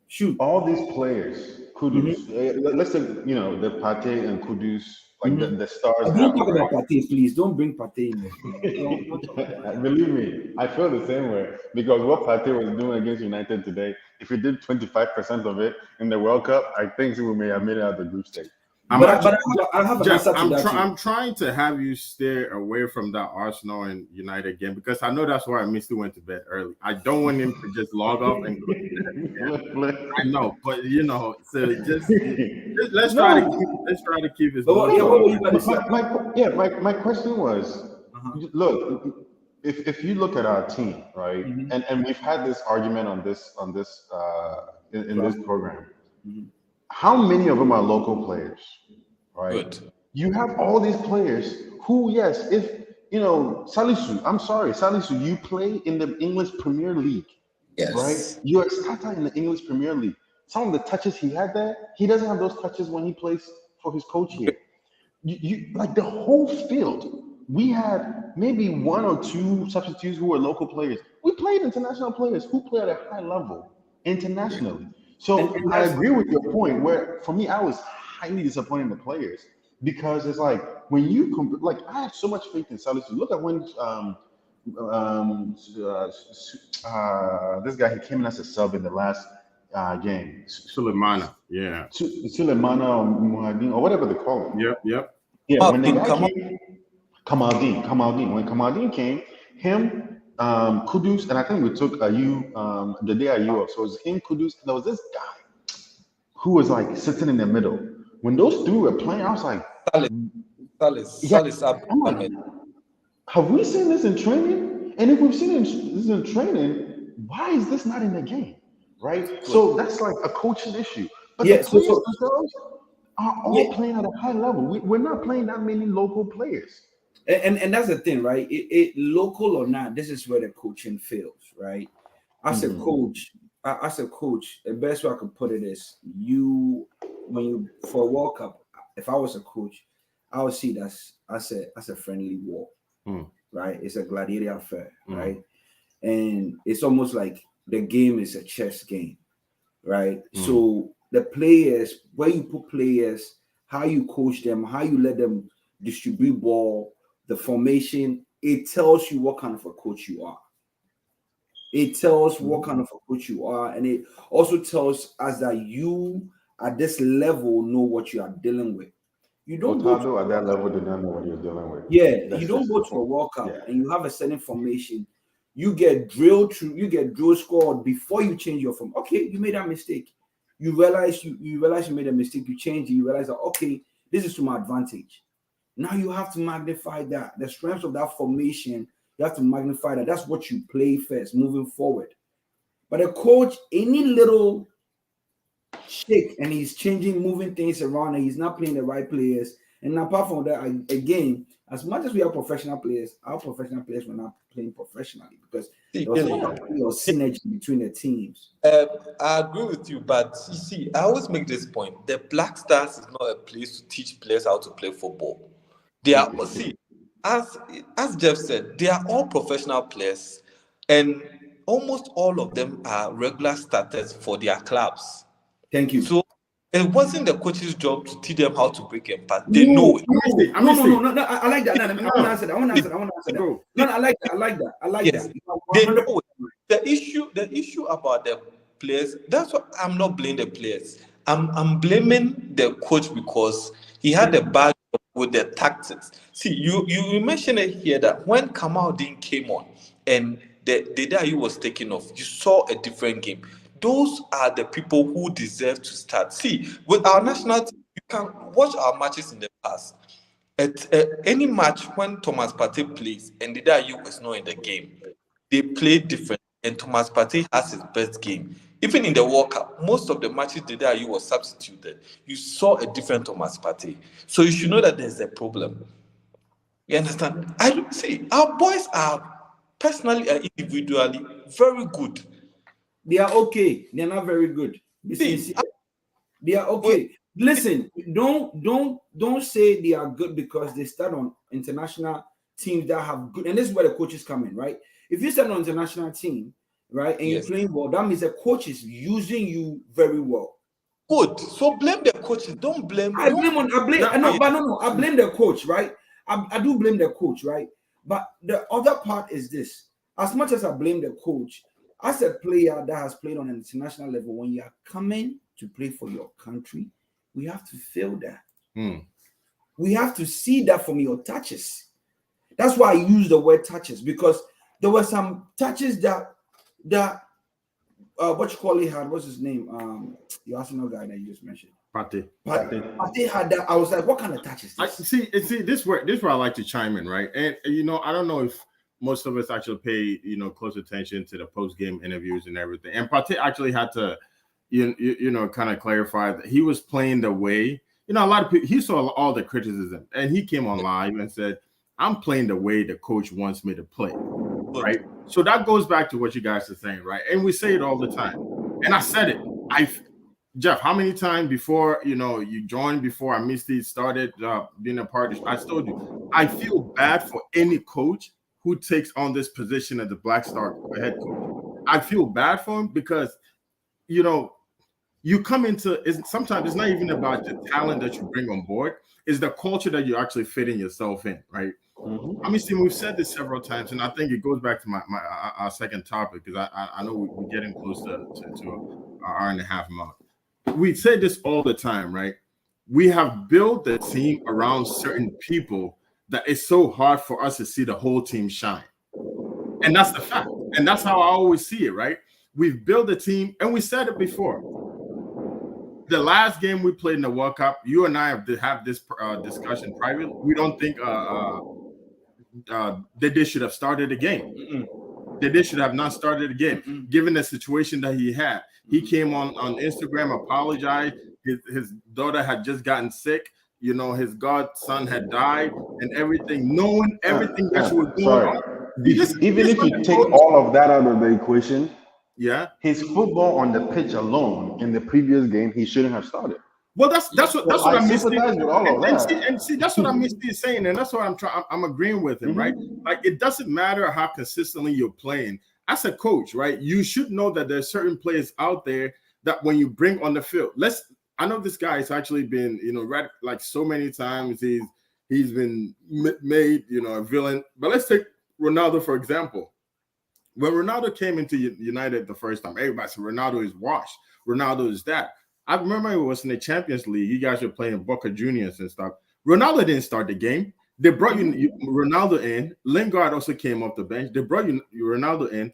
Shoot. All these players, Kudus, let's say, the Partey and Kudus, like the stars. Don't talk about Partey, please. Don't bring Partey in there. Believe me, I feel the same way, because what Partey was doing against United today, if he did 25% of it in the World Cup, I think we may have made it out of the group stage. I have an answer to that. I'm trying to have you steer away from that Arsenal and United game, because I know that's why Misty went to bed early. I don't want him to just log off and go to bed. I know, but so just let's try to keep his. My question was, look, if you look at our team, right, and we've had this argument on this in this program. How many of them are local players, right? Good. You have all these players who, yes, if Salisu, you play in the English Premier League, yes, right? You're a starter in the English Premier League. Some of the touches he had there, he doesn't have those touches when he plays for his coach here. You like the whole field. We had maybe one or two substitutes who were local players. We played international players who play at a high level internationally. So I agree with your point, where for me, I was highly disappointed in the players, because it's like when you I have so much faith in Salisu. Look at when this guy, he came in as a sub in the last game. Sulemana, yeah. Sulemana or Muhadin or whatever they call him. Yep. Yeah, when the guy came, Kamaldeen. When Kamaldeen came, him, Kudus, and I think we took Ayew the day Ayew off. So it was him, Kudus, and there was this guy who was like sitting in the middle. When those three were playing, I was like, Salis. I'm like, have we seen this in training? And if we've seen this in training, why is this not in the game? Right? So that's like a coaching issue. But the players themselves are all playing at a high level. We're not playing that many local players. And that's the thing, right? It local or not, this is where the coaching fails, right? As a coach, the best way I could put it is for a World Cup, if I was a coach, I would see that as a friendly war, right? It's a gladiator affair, right? And it's almost like the game is a chess game, right? So the players, where you put players, how you coach them, how you let them distribute ball, the formation, it tells you what kind of a coach you are. It tells what kind of a coach you are, and it also tells us that you at this level know what you are dealing with. You don't go at that level, do not know what you're dealing with. Yeah, you don't go to a World Cup and you have a certain formation. You get drilled through, you get drill scored before you change your form. Okay, you made that mistake. You realize you made a mistake, you change it, you realize that okay, this is to my advantage. Now you have to magnify that. The strength of that formation, you have to magnify that. That's what you play first, moving forward. But a coach, any little shake and he's changing, moving things around, and he's not playing the right players. And apart from that, again, as much as we have professional players, our professional players were not playing professionally because there was synergy between the teams. I agree with you, but you see, I always make this point. The Black Stars is not a place to teach players how to play football. They are, as Jeff said, they are all professional players, and almost all of them are regular starters for their clubs. Thank you. So it wasn't the coach's job to teach them how to break and pass. They know it. No, I like that. I want to answer that. I like that. They know it. The issue about the players, that's what I'm not blaming the players. I'm blaming the coach because he had a bad job with the tactics. See, you mentioned it here that when Kamaldeen came on and the day he was taken off, you saw a different game. Those are the people who deserve to start. See, with our national team, you can watch our matches in the past. At any match when Thomas Partey plays and Didayew is not in the game, they play different, and Thomas Partey has his best game. Even in the World Cup, most of the matches Didayew was substituted. You saw a different Thomas Partey. So you should know that there's a problem. You understand? Our boys are personally and individually very good. They are okay. They're not very good. They are okay. Listen, don't say they are good because they start on international teams that have good. And this is where the coaches come in, right? If you start on an international team right? And you're playing well. That means the coach is using you very well. Good. So blame the coaches. Don't blame. I blame the coach, right? I do blame the coach, right? But the other part is this: as much as I blame the coach, as a player that has played on an international level, when you are coming to play for your country, we have to feel that. We have to see that from your touches. That's why I use the word touches, because there were some touches that what you call it had, what's his name? The Arsenal guy that you just mentioned. Partey had that. I was like, what kind of touches? See, this where I like to chime in, right? And I don't know if most of us actually pay close attention to the post-game interviews and everything. And Partey actually had to kind of clarify that he was playing the way, a lot of people, he saw all the criticism and he came on live and said, I'm playing the way the coach wants me to play, right? So that goes back to what you guys are saying, right? And we say it all the time. And I said it. Jeff, how many times before, you joined, before I missed it, started being a part of, I told you, I feel bad for any coach who takes on this position as the Black Star head coach. I feel bad for him because, you come into, sometimes it's not even about the talent that you bring on board, it's the culture that you're actually fitting yourself in, right? I mean, see, we've said this several times, and I think it goes back to our second topic, because I know we're getting close to an hour and a half mark. We say this all the time, right? We have built the team around certain people that it's so hard for us to see the whole team shine. And that's the fact. And that's how I always see it, right? We've built a team, and we said it before. The last game we played in the World Cup, you and I have this discussion privately. We don't think they should have started the game. They should have not started the game, given the situation that he had. He came on Instagram, apologized. His daughter had just gotten sick. His godson had died and everything. Knowing everything that you were doing. Even if you take all of that out of the equation, his football on the pitch alone in the previous game, he shouldn't have started. Well, that's what I missed. And see, that's what I missed you saying, and that's what I'm agreeing with him, right? Like, it doesn't matter how consistently you're playing. As a coach, right, you should know that there's certain players out there that when you bring on the field, I know this guy has actually been, read like so many times. He's been made, a villain. But let's take Ronaldo, for example. When Ronaldo came into United the first time, everybody said Ronaldo is washed. Ronaldo is that. I remember it was in the Champions League. You guys were playing Boca Juniors and stuff. Ronaldo didn't start the game. They brought Ronaldo in. Lingard also came off the bench. They brought Ronaldo in.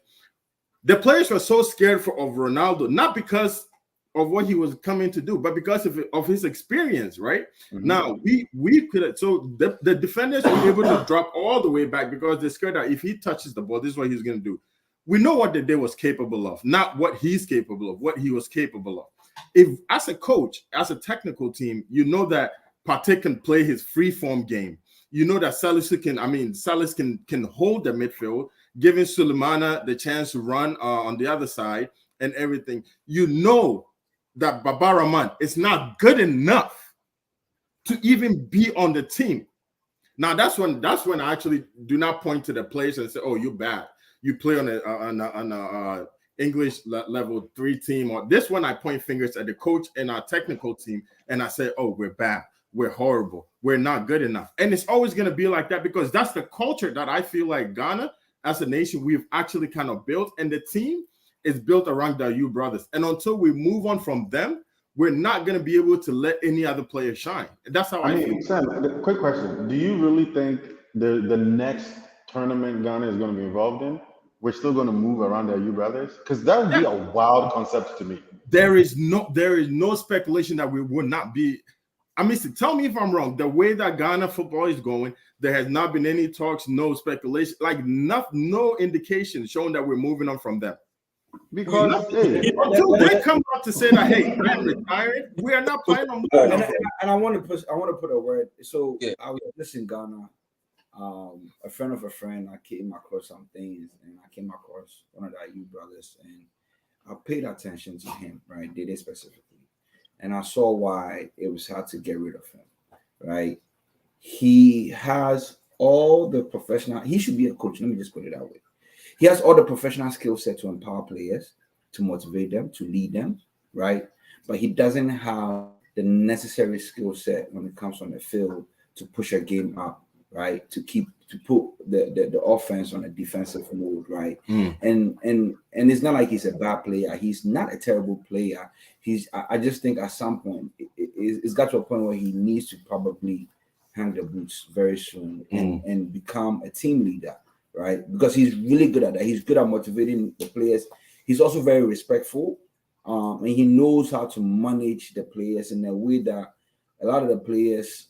The players were so scared of Ronaldo, not because of what he was coming to do, but because of his experience, right? Now, we could, so the defenders were able to drop all the way back because they're scared that if he touches the ball, this is what he's going to do. We know what the day was capable of, not what he's capable of, what he was capable of. If, as a coach, as a technical team, you know that Partey can play his free-form game. You know that Salis can hold the midfield, giving Sulemana the chance to run on the other side and everything. You know that Baba Rahman is not good enough to even be on the team. Now that's when I actually do not point to the players and say, "Oh, you're bad. You play on a English level 3 team." Or this one, I point fingers at the coach and our technical team, and I say, "Oh, we're bad. We're horrible. We're not good enough." And it's always going to be like that because that's the culture that I feel like Ghana, as a nation, we've actually kind of built, and the team is built around the Ayew brothers. And until we move on from them, we're not going to be able to let any other player shine. And that's how I feel. Sam, quick question. Do you really think the next tournament Ghana is going to be involved in, we're still going to move around the Ayew brothers? Because that would be a wild concept to me. There is no speculation that we would not be. I mean, tell me if I'm wrong. The way that Ghana football is going, there has not been any talks, no speculation, like no indication showing that we're moving on from them. Because until they come out to say that, hey, I'm retiring, we are not planning on moving on. And I want to put a word. So I was just in Ghana. A friend of a friend, I came across some things, and I came across one of the Ayew brothers, and I paid attention to him, right? Dede specifically. And I saw why it was hard to get rid of him, right? He has all the professional. He should be a coach. Let me just put it that way. he has all the professional skill set to empower players, to motivate them, to lead them, right? But he doesn't have the necessary skill set when it comes on the field to push a game up, right? To put the offense on a defensive mode, right? And it's not like he's a bad player. He's not a terrible player. I just think at some point it's got to a point where he needs to probably hang the boots very soon and become a team leader, right? Because he's really good at that. He's good at motivating the players. He's also very respectful, and he knows how to manage the players in a way that a lot of the players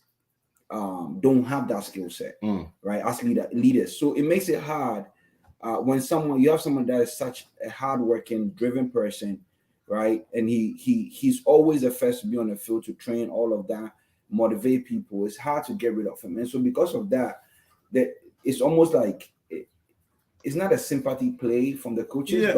don't have that skill set, right? As leaders, so it makes it hard when you have someone that is such a hardworking, driven person, right? And he's always the first to be on the field to train, all of that, motivate people. It's hard to get rid of him, and so because of that it's almost like it's not a sympathy play from the coaches,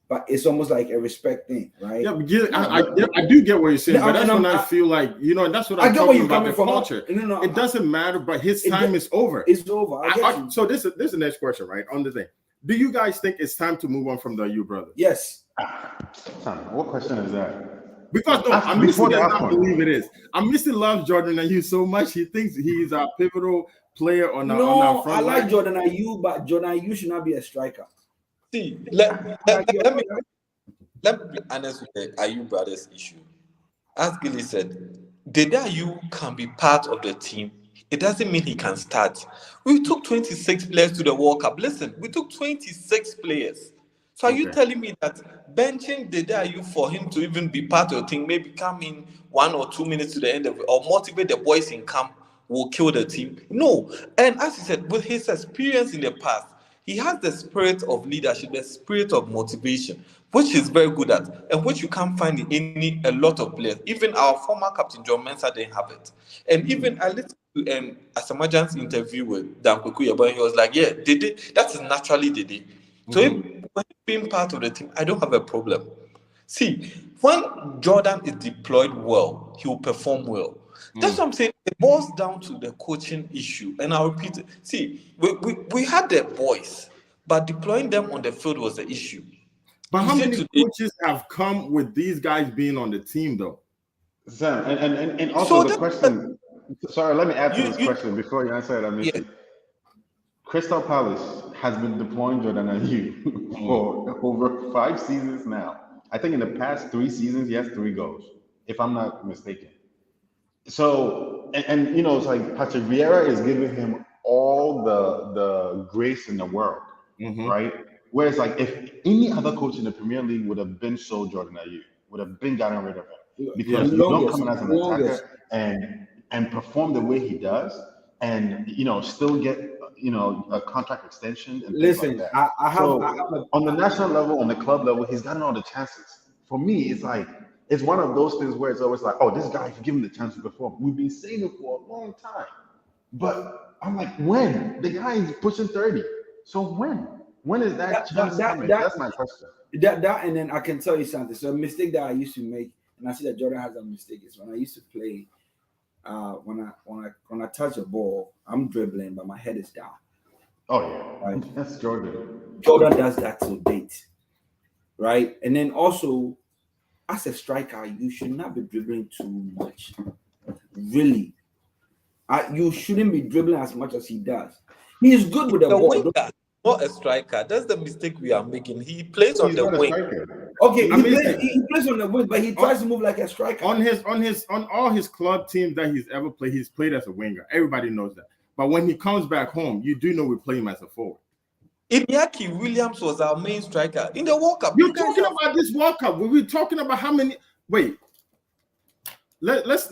but it's almost like a respect thing, right? I do get what you're saying, but that's when I feel like, and that's what I'm talking about, the culture. It doesn't matter, but his time is over. It's over. So this is the next question, right? On the thing. Do you guys think it's time to move on from the Ayew brothers? Yes. What question is that? Because Mr. does not believe it is. Mr. loves Jordan Ayew so much, he thinks he's a pivotal player on our front line. I like Jordan Ayew, but Jordan Ayew should not be a striker. See, let me be honest with the Ayew brothers issue. As Gilly said, Dede Ayew can be part of the team. It doesn't mean he can start. We took 26 players to the World Cup. Listen, we took 26 players. So are you telling me that benching Dede Ayew for him to even be part of the team, maybe come in 1 or 2 minutes to the end of it, or motivate the boys in camp, will kill the team? No. And as he said, with his experience in the past, he has the spirit of leadership, the spirit of motivation, which he's very good at, and which you can't find in a lot of players. Even our former captain, John Mensah, didn't have it. And even I listened to Asamoah's interview with Dan Kweku Yeboah, he was like, Dede, that is naturally Dede. So when being part of the team, I don't have a problem. See, when Jordan is deployed well, he will perform well. That's what I'm saying. It boils down to the coaching issue. And I'll repeat it. See, we had the boys, but deploying them on the field was the issue. But how many coaches have come with these guys being on the team, though? Sam, and also the question. Sorry, let me add to this question before you answer it. Crystal Palace has been deploying Jordan Ayew for over 5 seasons now. I think in the past 3 seasons, he has 3 goals, if I'm not mistaken. So, and it's like Patrick Vieira is giving him all the grace in the world, right? Whereas, like, if any other coach in the Premier League would have been sold Jordan Ayew, would have been gotten rid of him, because you don't come in as an attacker and perform the way he does, and still get a contract extension and things like that. I have on the national level, on the club level, he's gotten all the chances. For me, it's like, it's one of those things where it's always like, oh, this guy, if you give him the chance to perform. We've been saying it for a long time. But I'm like, when? The guy is pushing 30. So when? When is that chance coming? That's my question. That and then I can tell you something. So a mistake that I used to make, and I see that Jordan has a mistake, is when I used to play, when I touch a ball, I'm dribbling, but my head is down. Oh, yeah. Right? That's Jordan. Jordan does that to date. Right? And then also, as a striker, you should not be dribbling too much. Really. You shouldn't be dribbling as much as he does. He is good with the ball. Winger, not a striker. That's the mistake we are making. He plays on the wing. Okay, he plays on the wing, but he tries to move like a striker. On all his club teams that he's ever played, he's played as a winger. Everybody knows that. But when he comes back home, you do know we play him as a forward. Iñaki Williams was our main striker in the World Cup. You're talking about this World Cup. We're talking about how many. Wait. Let's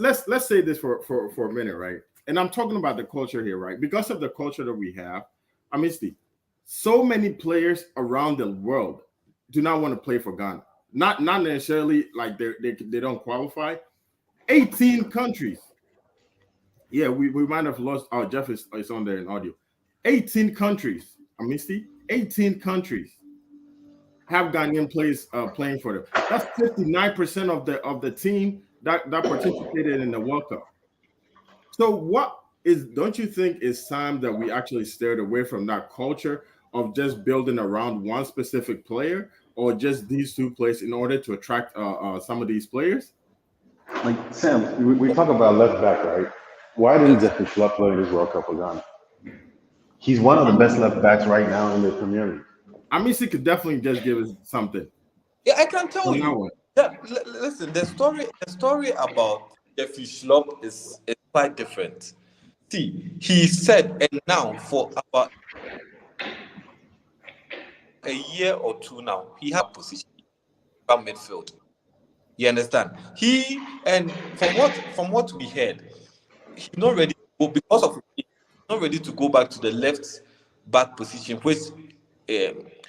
say this for a minute, right? And I'm talking about the culture here, right? Because of the culture that we have, Steve, so many players around the world do not want to play for Ghana. Not necessarily like they don't qualify. 18 countries. Yeah, we might have lost. Oh, Jeff is on there in audio. 18 countries. 18 countries have Ghanaian players playing for them. That's 59% of the team that participated in the World Cup. So don't you think it's time that we actually steered away from that culture of just building around one specific player or just these two players in order to attract some of these players? Like Sam, we talk about left back, right? Why didn't Jeffrey Schlupp play in this World Cup for Ghana? He's one of the best left backs right now in the Premier League. Amisi could definitely just give us something. Yeah, I can tell you. Yeah, listen, the story about Jeffrey Schlupp is quite different. See, he said, and now for about a year or two now, he has position from midfield. You understand? He and from what we heard, he's not ready to go because of he's not ready to go back to the left back position, which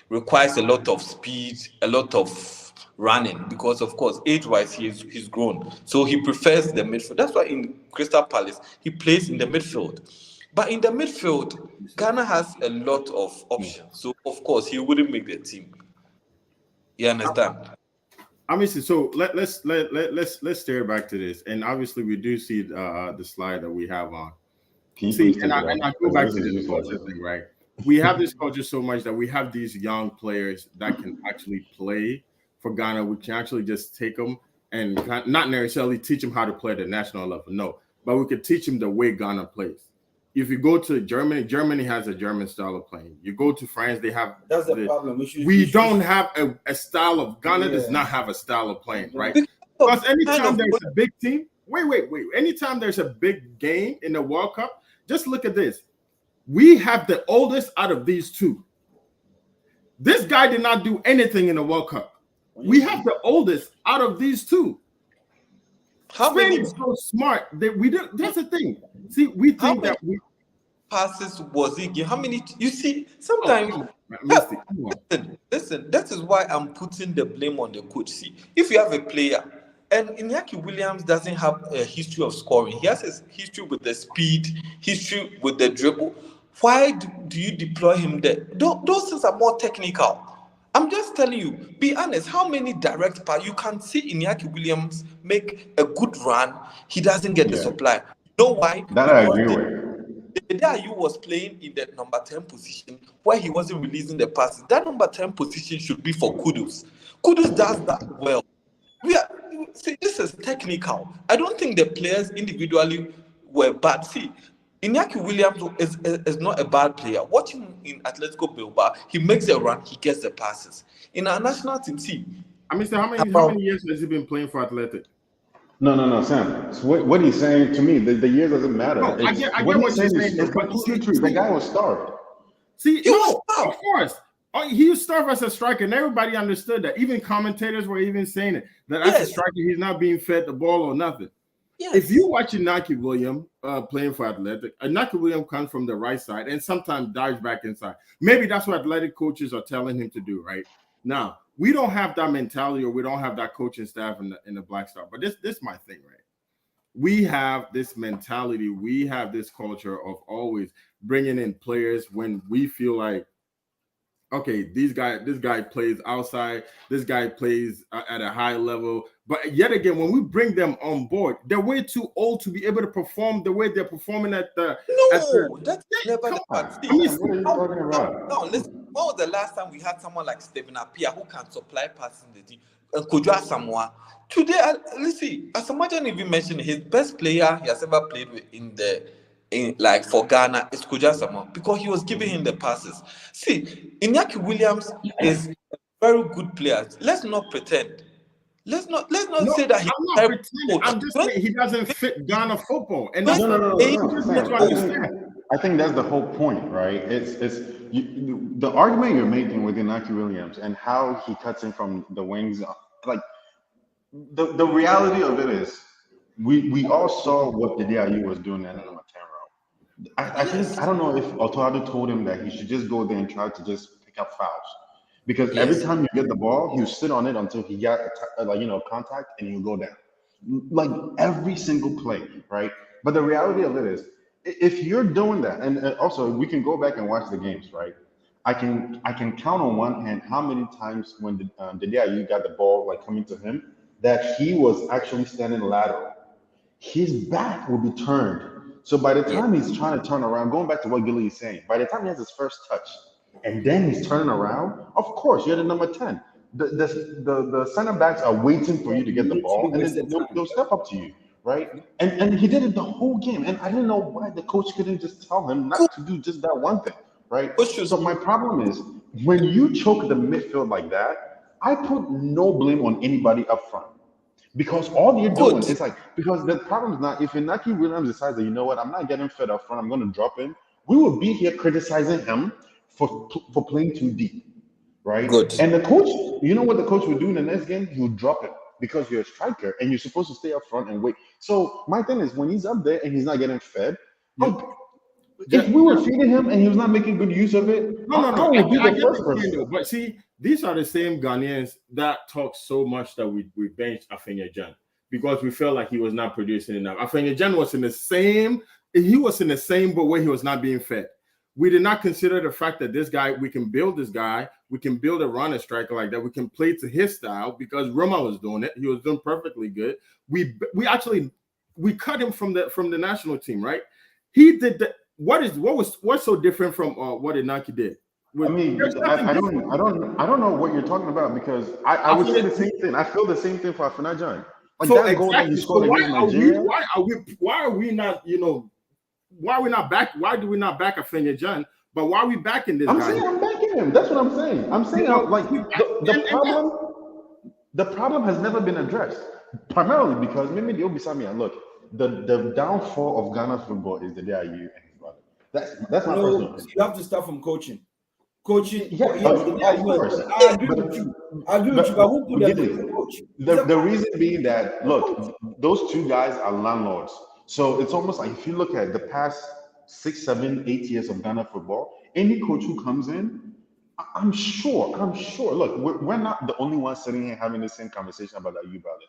requires a lot of speed, a lot of running, because of course age-wise he's grown. So he prefers the midfield. That's why in Crystal Palace he plays in the midfield. But in the midfield, Ghana has a lot of options. So of course he wouldn't make the team. You understand? Obviously, so let's steer back to this, and obviously we do see the slide that we have on. See, and I go back to this culture thing, right? We have this culture so much that we have these young players that can actually play for Ghana. We can actually just take them and not necessarily teach them how to play at the national level, no, but we could teach them the way Ghana plays. If you go to Germany has a German style of playing. You go to France, they have. That's the problem. We don't have a style of Ghana does not have a style of playing, right? Because anytime there's a big team, wait. Anytime there's a big game in the World Cup, just look at this. We have the oldest out of these two. This guy did not do anything in the World Cup. We have the oldest out of these two. How many is so smart that we don't? That's the thing. See, we think that we passes was he giving? How many? You see, sometimes. Listen. That is why I'm putting the blame on the coach. See, if you have a player, and Iñaki Williams doesn't have a history of scoring, he has a history with the speed, history with the dribble. Why do you deploy him there? Those things are more technical. I'm just telling you, be honest, how many direct passes you can see Iñaki Williams make a good run, he doesn't get the supply. You know why? That I agree with. The day Ayew was playing in the number 10 position where he wasn't releasing the passes, that number 10 position should be for Kudus. Kudus does that well. See, this is technical. I don't think the players individually were bad. See, Iñaki Williams is not a bad player. Watch him in Atletico Bilbao. He makes a run, he gets the passes. In our national team, see. I mean, so how many years has he been playing for Athletic? No, Sam. So what he's saying to me, the year doesn't matter. No, I get what you're saying. The guy was starved. See, of course. He was starved as a striker, and everybody understood that. Even commentators were even saying it, that as a striker, he's not being fed the ball or nothing. Yes. If you watch Iñaki Williams playing for Athletic, Iñaki Williams comes from the right side and sometimes dives back inside. Maybe that's what Athletic coaches are telling him to do, right? Now, we don't have that mentality, or we don't have that coaching staff in the Black Star. But this is my thing, right? We have this mentality. We have this culture of always bringing in players when we feel like, okay, this guy plays outside. This guy plays at a high level. But yet again, when we bring them on board, they're way too old to be able to perform the way they're performing at the. That's never the part. No, listen. When was the last time we had someone like Stephen Appiah who can supply passes in the team? And Kojo Asamoah. Today, let's see. Asamoah even mentioned his best player he has ever played with for Ghana is Kojo Asamoah because he was giving him the passes. See, Iñaki Williams is a very good player. Let's not pretend. Let's not say that I'm just saying he doesn't fit Ghana football. And that's I think that's the whole point, right? It's the argument you're making with Iñaki Williams and how he cuts in from the wings. Like the reality of it is, we all saw what Dede Ayew was doing at number 10 row. I don't know if Otto told him that he should just go there and try to just pick up fouls. Because every time you get the ball, you sit on it until he got contact and you go down. Like every single play, right? But the reality of it is, if you're doing that, and also we can go back and watch the games, right? I can count on one hand how many times when Dede Ayew got the ball like coming to him that he was actually standing lateral. His back will be turned. So by the time he's trying to turn around, going back to what Gilly is saying, by the time he has his first touch, and then he's turning around, of course you're the number 10. The center backs are waiting for you to get the ball, and then they'll step up to you, right? And he did it the whole game, and I didn't know why the coach couldn't just tell him not to do just that one thing, right? So my problem is when you choke the midfield like that, I put no blame on anybody up front. Because all you're doing is like, because the problem is not, if Inaki Williams decides that, you know what, I'm not getting fed up front, I'm going to drop him, we will be here criticizing him for playing too deep, right? Good. And the coach, you know what the coach will do in the next game? He'll drop him because you're a striker and you're supposed to stay up front and wait. So my thing is, when he's up there and he's not getting fed, if we were feeding him and he was not making good use of it, I would be the first person. But see, these are the same Ghanaians that talk so much that we benched Afenya-Gyan because we felt like he was not producing enough. Afenya-Gyan was in the same boat where he was not being fed. We did not consider the fact that this guy, we can build a runner striker like that. We can play to his style because Roma was doing it. He was doing perfectly good. We cut him from the national team, right? He did that. What's so different from what Inaki did? I don't know what you're talking about because I would say the same thing. I feel the same thing for Afenya-Gyan. Like so that goal that he scored against Nigeria. Why are we not? Why are we not back? Why do we not back Afenya-Gyan? But why are we backing this guy? I'm backing him. That's what I'm saying. I'm saying the problem has never been addressed. Primarily because maybe the Obisami look, the downfall of Ghana football is the DIU and his brother. That's my personal opinion. You have to start from coaching. Yeah, of course. I agree with you. But who put the coach? The reason being that, look, those two guys are landlords. So it's almost like if you look at the past 6, 7, 8 years of Ghana football, any coach who comes in, I'm sure. Look, we're not the only ones sitting here having the same conversation about that, you brother.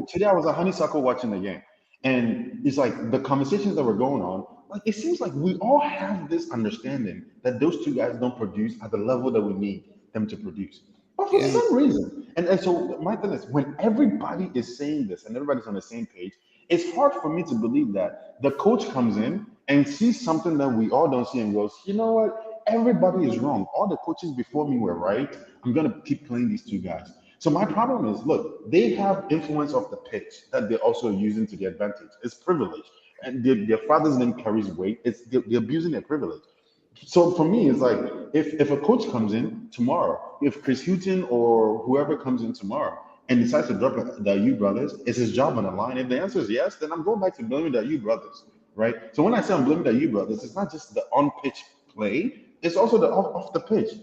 Today I was at Honeysuckle watching the game, and it's like the conversations that were going on. Like it seems like we all have this understanding that those two guys don't produce at the level that we need them to produce. But for some reason, and so my thing is, when everybody is saying this and everybody's on the same page, it's hard for me to believe that the coach comes in and sees something that we all don't see and goes, you know what, everybody is wrong. All the coaches before me were right. I'm going to keep playing these two guys. So my problem is, look, they have influence off the pitch that they're also using to their advantage. It's privilege. And their father's name carries weight. They're abusing their privilege. So for me, it's like if a coach comes in tomorrow, if Chris Hughton or whoever comes in tomorrow and decides to drop the U brothers, is his job on the line? If the answer is yes, then I'm going back to blaming the U brothers, right? So when I say I'm blaming the U brothers, it's not just the on-pitch play; it's also the off the pitch.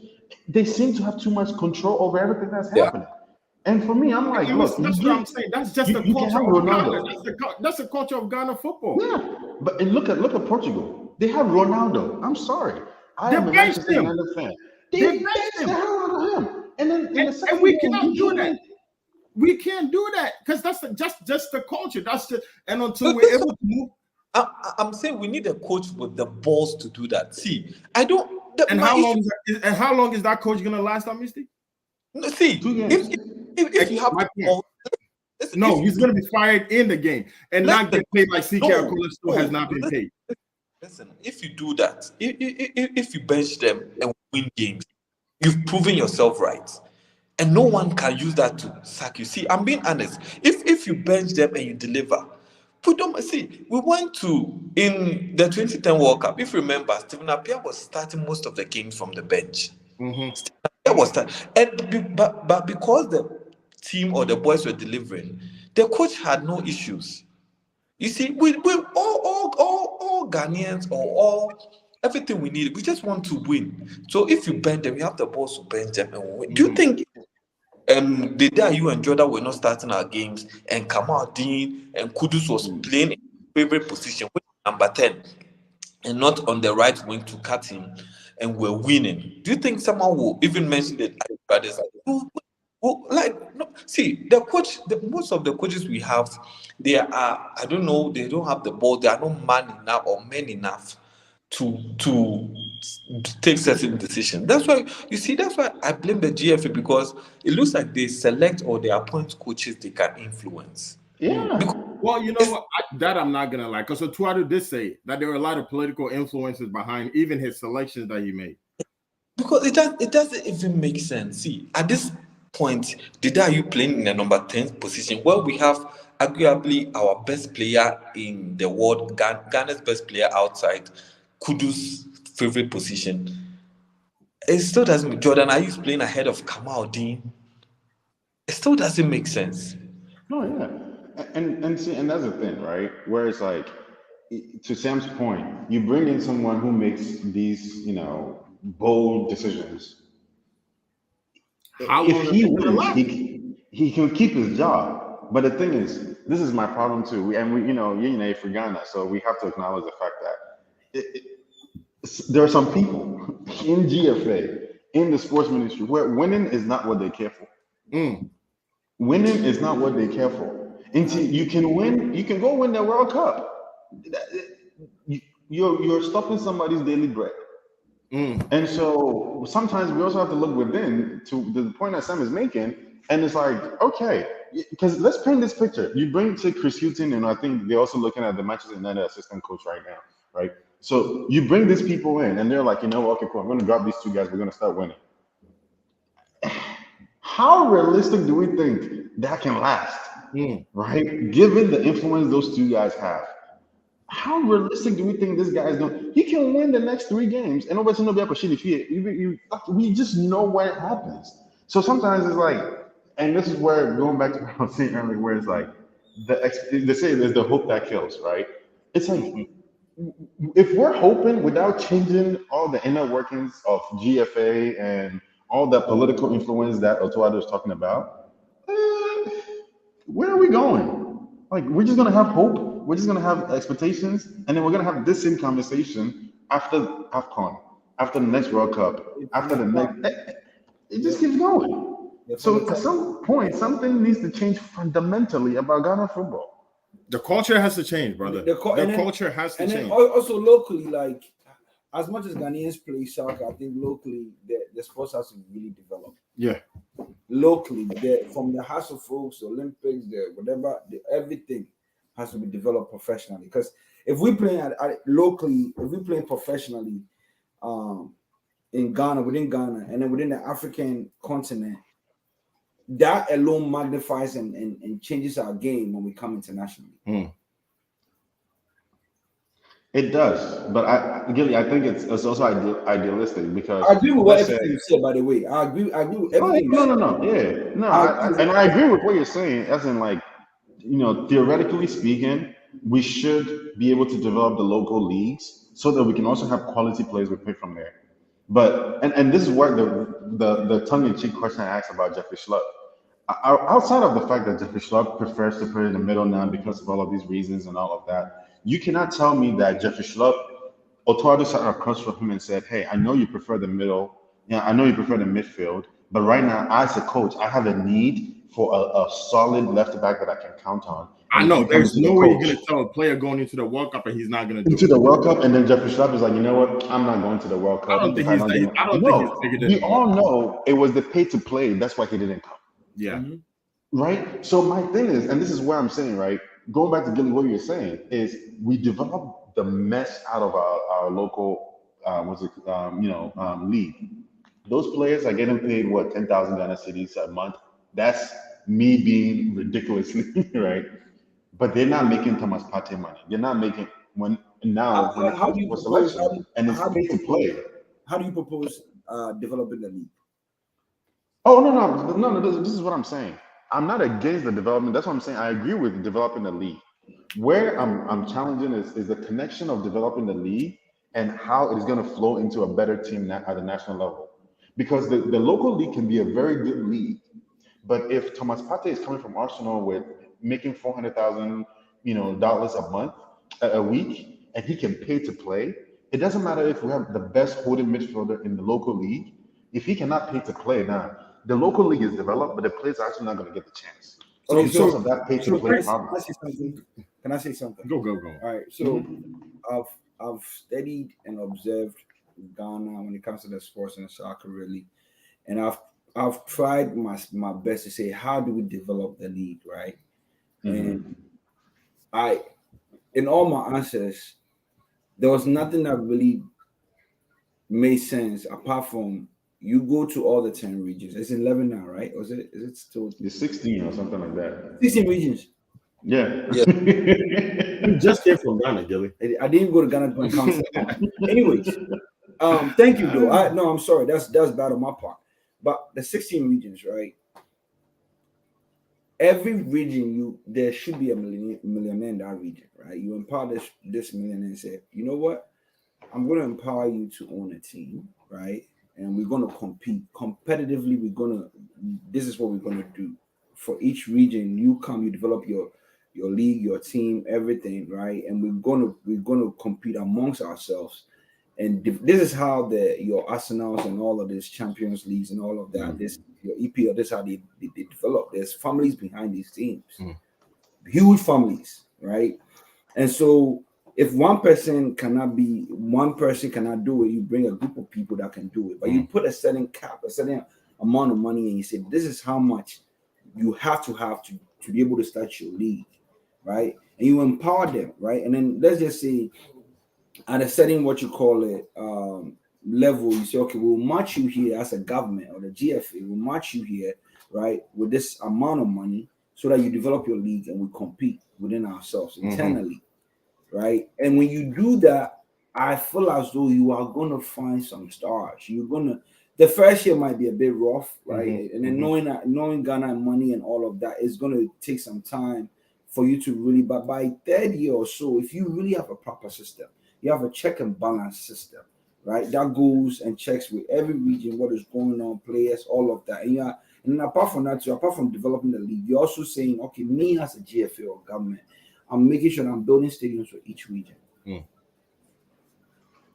They seem to have too much control over everything that's happening. And for me, I'm like, look, that's what I'm saying. That's just the culture of Ghana. That's the culture of Ghana football. Yeah, but and look at Portugal. They have Ronaldo. I'm sorry, I am a Manchester United fan. They benched the hell out of him, and then and we cannot do that. We can't do that because that's just the culture. And until we're able to move. I'm saying we need a coach with the balls to do that. See, I don't. How long is that coach gonna last, Misty? See, if you have he's going to be fired in the game and not get paid like CK Akola still has not been paid. Listen, if you do that, if you bench them and win games, you've proven yourself right. And no one can use that to sack you. See, I'm being honest. If you bench them and you deliver, put them. See, we went to in the 2010 World Cup. If you remember, Stephen Appiah was starting most of the games from the bench. Was that, but because the team or the boys were delivering, the coach had no issues. You see, we all Ghanaians or all everything we need, we just want to win. So if you bench them, you have the balls to bench them and win. Do you think the day you and Jordan were not starting our games and Kamal Dean and Kudus was playing in favorite position, number 10, and not on the right wing to cut him? And we're winning. Do you think someone will even mention the brothers? See, the coach, most of the coaches we have, they are, I don't know, they don't have the ball. They are not man enough or men enough to take certain decisions. That's why I blame the GFA because it looks like they select or they appoint coaches they can influence. Yeah. Well, you know what? That I'm not gonna lie, because Otuado did say that there were a lot of political influences behind even his selections that he made. Because it doesn't even make sense. See, at this point, are you playing in the number 10 position where we have arguably our best player in the world, Ghana's best player outside Kudu's favorite position? It still doesn't. Jordan Ayew playing ahead of Kamal Dean. It still doesn't make sense. No, yeah, and see, and that's the thing, right? Where it's like, to Sam's point, you bring in someone who makes these, bold decisions. How If long is he it gonna wins, last? he can keep his job. But the thing is, this is my problem too. You're for Ghana, so we have to acknowledge the fact that there are some people in GFA, in the sports ministry, where winning is not what they care for. Winning is not what they care for. Until you can win, you can go win the World Cup. You're stopping somebody's daily bread. And so sometimes we also have to look within to the point that Sam is making. And it's like, okay, because let's paint this picture. You bring to Chris Hughton, and I think they're also looking at the Manchester United assistant coach right now, right? So you bring these people in, and they're like, okay, cool, I'm going to drop these two guys. We're going to start winning. How realistic do we think that can last, right? Given the influence those two guys have. How realistic do we think this guy is going? He can win the next 3 games, and nobody's going to be able to shit if we just know what happens. So sometimes it's like, and this is where, going back to what I was saying earlier, where it's like, they say there's the hope that kills, right? It's like, if we're hoping without changing all the inner workings of GFA and all the political influence that Otuado is talking about, where are we going? Like, we're just going to have hope. We're just going to have expectations. And then we're going to have this same conversation after AFCON, after the next World Cup, after the next. It just keeps going. So at some point, something needs to change fundamentally about Ghana football. The culture has to change, brother. The culture has to change. And then also locally, like, as much as Ghanaians play soccer, I think locally the sports has to really develop. Yeah. Locally, from the House of Folks, the Olympics, everything has to be developed professionally. Because if we play locally, if we play professionally, in Ghana, within Ghana, and then within the African continent, that alone magnifies and changes our game when we come internationally. It does, but I think it's also idealistic because I agree with what everything you said. By the way, I agree with everything. And I agree with what you're saying. As in, like, theoretically speaking, we should be able to develop the local leagues so that we can also have quality players we pick from there. But and this is where the tongue-in-cheek question I asked about Jeffrey Schlupp. Outside of the fact that Jeffrey Schlupp prefers to put in the middle now because of all of these reasons and all of that, you cannot tell me that Jeffrey Schlupp, Otuado sat across from him and said, "Hey, I know you prefer the middle. Yeah, I know you prefer the midfield, but right now, as a coach, I have a need for a solid left back that I can count on." I know there's no way you're going to tell a player going into the World Cup and he's not going to do into the World Cup, and then Jeffrey Schlupp is like, "You know what? I'm not going to the World Cup." I don't think he's figured it out. We all know it was the pay to play. That's why he didn't come. Yeah. Right. So my thing is, and this is where I'm saying, right, going back to Gilly, what you're saying is we develop the mess out of our local league. Those players are getting paid 10,000 Ghana cedis a month. That's me being ridiculously right, but they're not making Thomas Partey money. They're not making when it comes for selection and it's pay to play. How do you propose developing the league? Oh no! This is what I'm saying. I'm not against the development. That's what I'm saying. I agree with developing the league. Where I'm challenging is the connection of developing the league and how it is going to flow into a better team at the national level. Because the local league can be a very good league, but if Thomas Partey is coming from Arsenal with making $400,000 a month, a week, and he can pay to play, it doesn't matter if we have the best holding midfielder in the local league. If he cannot pay to play now, the local league is developed, but the players are actually not going to get the chance. Because of that pay to play problem. Can I say something? Go. All right. So I've studied and observed Ghana when it comes to the sports and soccer, really, and I've tried my best to say, how do we develop the league, right? And in all my answers, there was nothing that really made sense apart from you go to all the 10 regions. It's 11 now, right? Or is it still It's 16 or something like that. 16 regions? Yeah. You just came from Ghana, Gilly. I didn't go to Ghana to council. Anyways, thank you though. I'm sorry. That's bad on my part. But the 16 regions, right? Every region, there should be a millionaire in that region, right? You empower this millionaire and say, you know what? I'm going to empower you to own a team, right? And we're going to compete competitively. This is what we're going to do. For each region, you develop your league, your team, everything, right? And we're going to compete amongst ourselves. And this is how your Arsenals and all of these Champions Leagues and all of that, your EPL, this is how they develop. There's families behind these teams, huge families, right? And so if one person cannot do it, you bring a group of people that can do it. But you put a certain cap, a certain amount of money, and you say, this is how much you have to be able to start your league, right? And you empower them, right? And then let's just say, at a certain level, you say, okay, we'll match you here as a government or the GFA, we'll match you here, right, with this amount of money so that you develop your league and we compete within ourselves internally, right? And when you do that, I feel as though you are going to find some stars. The first year might be a bit rough, right? And then knowing Ghana and money and all of that is going to take some time for you to really, but by third year or so, if you really have a proper system, you have a check and balance system, right? That goes and checks with every region what is going on, players, all of that. And apart from that, apart from developing the league, you're also saying, okay, me as a GFA or government, I'm making sure I'm building stadiums for each region.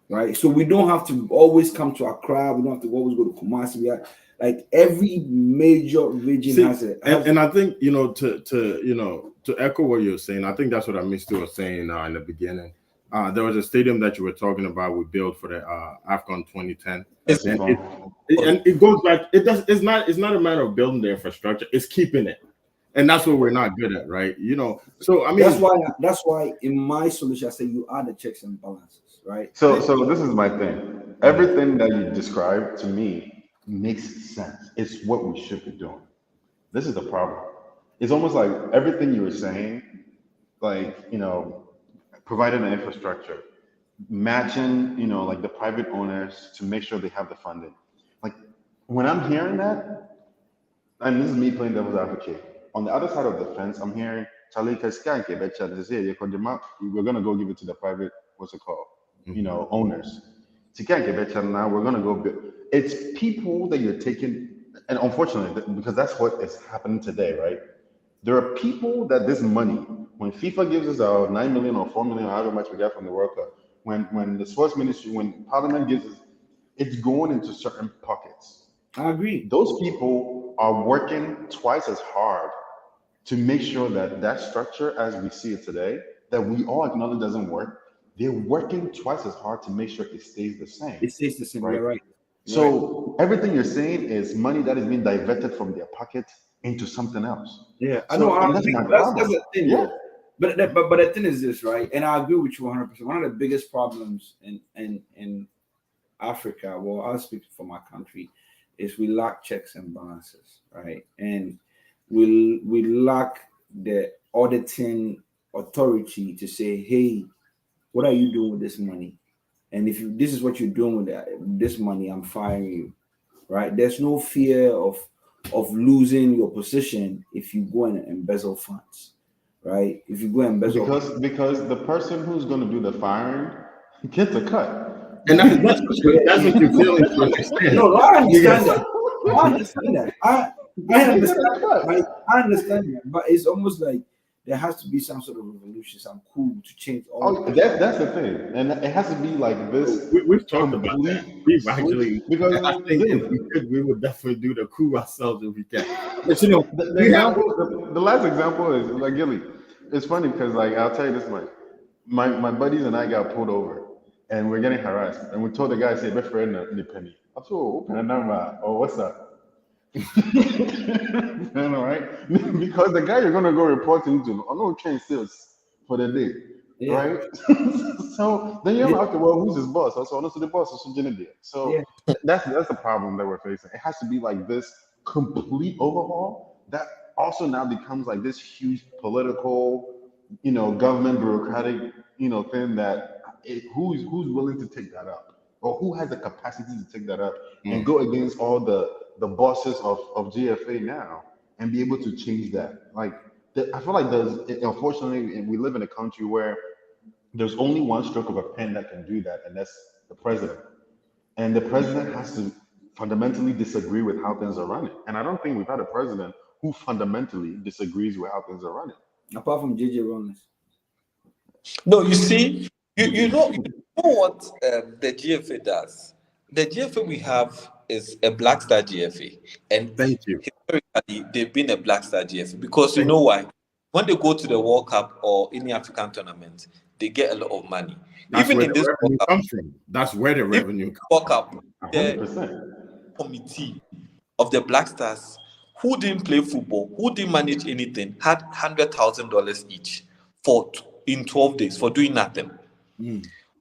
Right? So we don't have to always come to Accra. We don't have to always go to Kumasi. We are, like, every major region has a. And I think, to echo what you're saying, I think that's what Amistu was saying in the beginning. There was a stadium that you were talking about we built for the AFCON 2010. And it goes back. It's not a matter of building the infrastructure. It's keeping it, and that's what we're not good at, right? So I mean, that's why in my solution I say you add the checks and balances, right? So this is my thing. Everything that you described to me makes sense. It's what we should be doing. This is the problem. It's almost like everything you were saying, like, providing an infrastructure, matching, like the private owners to make sure they have the funding. Like, when I'm hearing that, and this is me playing devil's advocate, on the other side of the fence, I'm hearing, Charlie, we're gonna go give it to the private, owners. Now we're gonna go build. It's people that you're taking, and unfortunately, because that's what is happening today, right? There are people that this money, when FIFA gives us our 9 million or 4 million, however much we got from the World Cup, when the sports ministry, when Parliament gives us, it's going into certain pockets. I agree. Those people are working twice as hard to make sure that structure as we see it today, that we all acknowledge doesn't work, they're working twice as hard to make sure it stays the same. It stays the same, right? You're right. So everything you're saying is money that is being diverted from their pocket into something else. Yeah, I know. That's the thing. Yeah. But the thing is this, right? And I agree with you 100%. One of the biggest problems in Africa, well, I'll speak for my country, is we lack checks and balances, right? And we lack the auditing authority to say, hey, what are you doing with this money? And if this is what you're doing with this money, I'm firing you, right? There's no fear of losing your position if you go and embezzle funds, right? If you go and embezzle, because the person who's going to do the firing gets a cut, and that's what you're feeling to understand. No, I understand that. I understand that. I understand that, but it's almost like there has to be some sort of revolution, some coup to change all. That's the thing, and it has to be like this. We've talked about that. We've actually, because I think if we could, we would definitely do the coup ourselves if we can. But the last example is like Gilly. It's funny because, like, I'll tell you this much: my buddies and I got pulled over, and we're getting harassed, and we told the guy, "Say, best friend, the penny." I'm so open and number. Oh, what's up? You know, right? Because the guy you're gonna go reporting to, I'm not trying sales for the day, right? So then you're like, okay, well, who's his boss? Also, honestly, the boss is Genevieve. So that's the problem that we're facing. It has to be like this complete overhaul that also now becomes like this huge political, government bureaucratic, thing that who's willing to take that up, or who has the capacity to take that up and go against all the bosses of GFA now and be able to change that. Like, I feel like unfortunately, we live in a country where there's only one stroke of a pen that can do that, and that's the president. And the president has to fundamentally disagree with how things are running. And I don't think we've had a president who fundamentally disagrees with how things are running. Apart from JJ Rawlings. No, you see, you know what the GFA does. The GFA we have is a Black Star GFA, and Thank you. Historically, they've been a Black Star GFA because you know why? When they go to the World Cup or any African tournament, they get a lot of money. That's Even where in the this revenue World Cup, comes from. That's where the revenue comes World Cup, the 100%. committee of the Black Stars who didn't play football, who didn't manage anything, had $100,000 each in 12 days for doing nothing.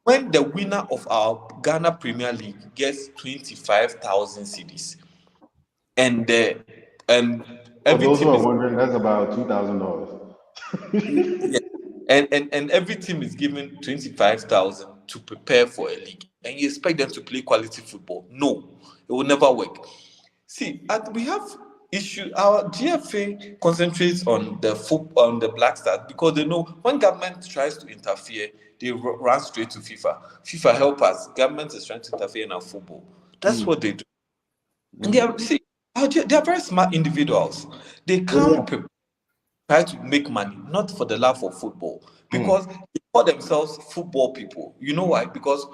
When the winner of our Ghana Premier League gets 25,000 cedis, and every those team who are is wondering, that's about $2,000. and every team is given 25,000 to prepare for a league, and you expect them to play quality football. No, it will never work. See, we have issue. Our GFA concentrates on the Black Stars because they know when government tries to interfere, they run straight to FIFA. FIFA, help us. Government is trying to interfere in our football. That's what they do. And they are very smart individuals. They come try to make money, not for the love of football, because they call themselves football people. You know why? Because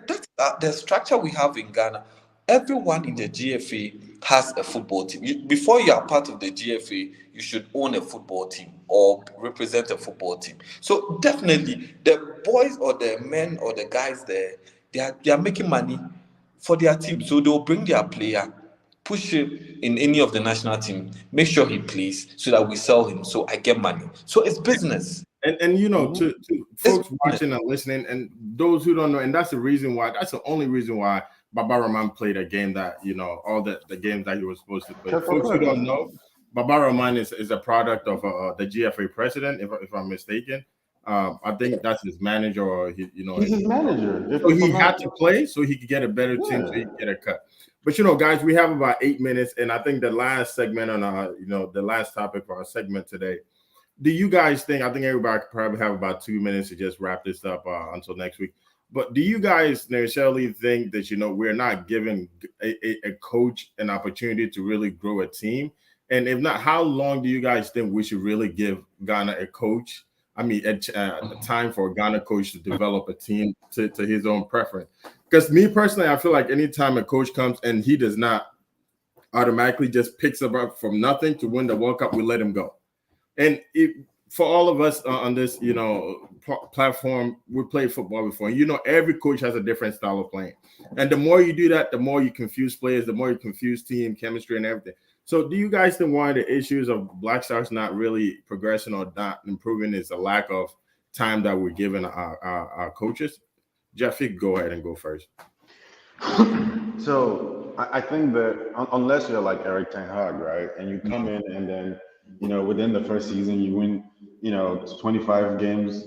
that's the structure we have in Ghana. Everyone in the GFA has a football team. Before you are part of the GFA, you should own a football team or represent a football team. So definitely, the boys or the men or the guys there, they are making money for their team. So they will bring their player, push him in any of the national team, make sure he plays so that we sell him. So I get money. So it's business. And to folks watching and listening, and those who don't know, and that's the only reason why Baba Rahman played a game that, all the games that he was supposed to play. Folks who don't know, Baba Rahman is a product of the GFA president, if I'm mistaken. I think that's his manager, or he's his manager. So he had to play so he could get a better team, so he could get a cut. But guys, we have about 8 minutes, and I think the last segment on the last topic for our segment today. Do you guys think? I think everybody could probably have about 2 minutes to just wrap this up until next week. But do you guys necessarily think that we're not giving a coach an opportunity to really grow a team? And if not, how long do you guys think we should really give Ghana a coach? I mean, a time for a Ghana coach to develop a team to his own preference. Because me personally, I feel like anytime a coach comes and he does not automatically just picks up from nothing to win the World Cup, we let him go. And for all of us on this, platform, we played football before. Every coach has a different style of playing. And the more you do that, the more you confuse players, the more you confuse team chemistry and everything. So do you guys think one of the issues of Black Stars not really progressing or not improving is a lack of time that we're giving our coaches? Jeff, you go ahead and go first. So I think that unless you're like Eric Ten Hag, right, and you come in and then, within the first season, you win, 25 games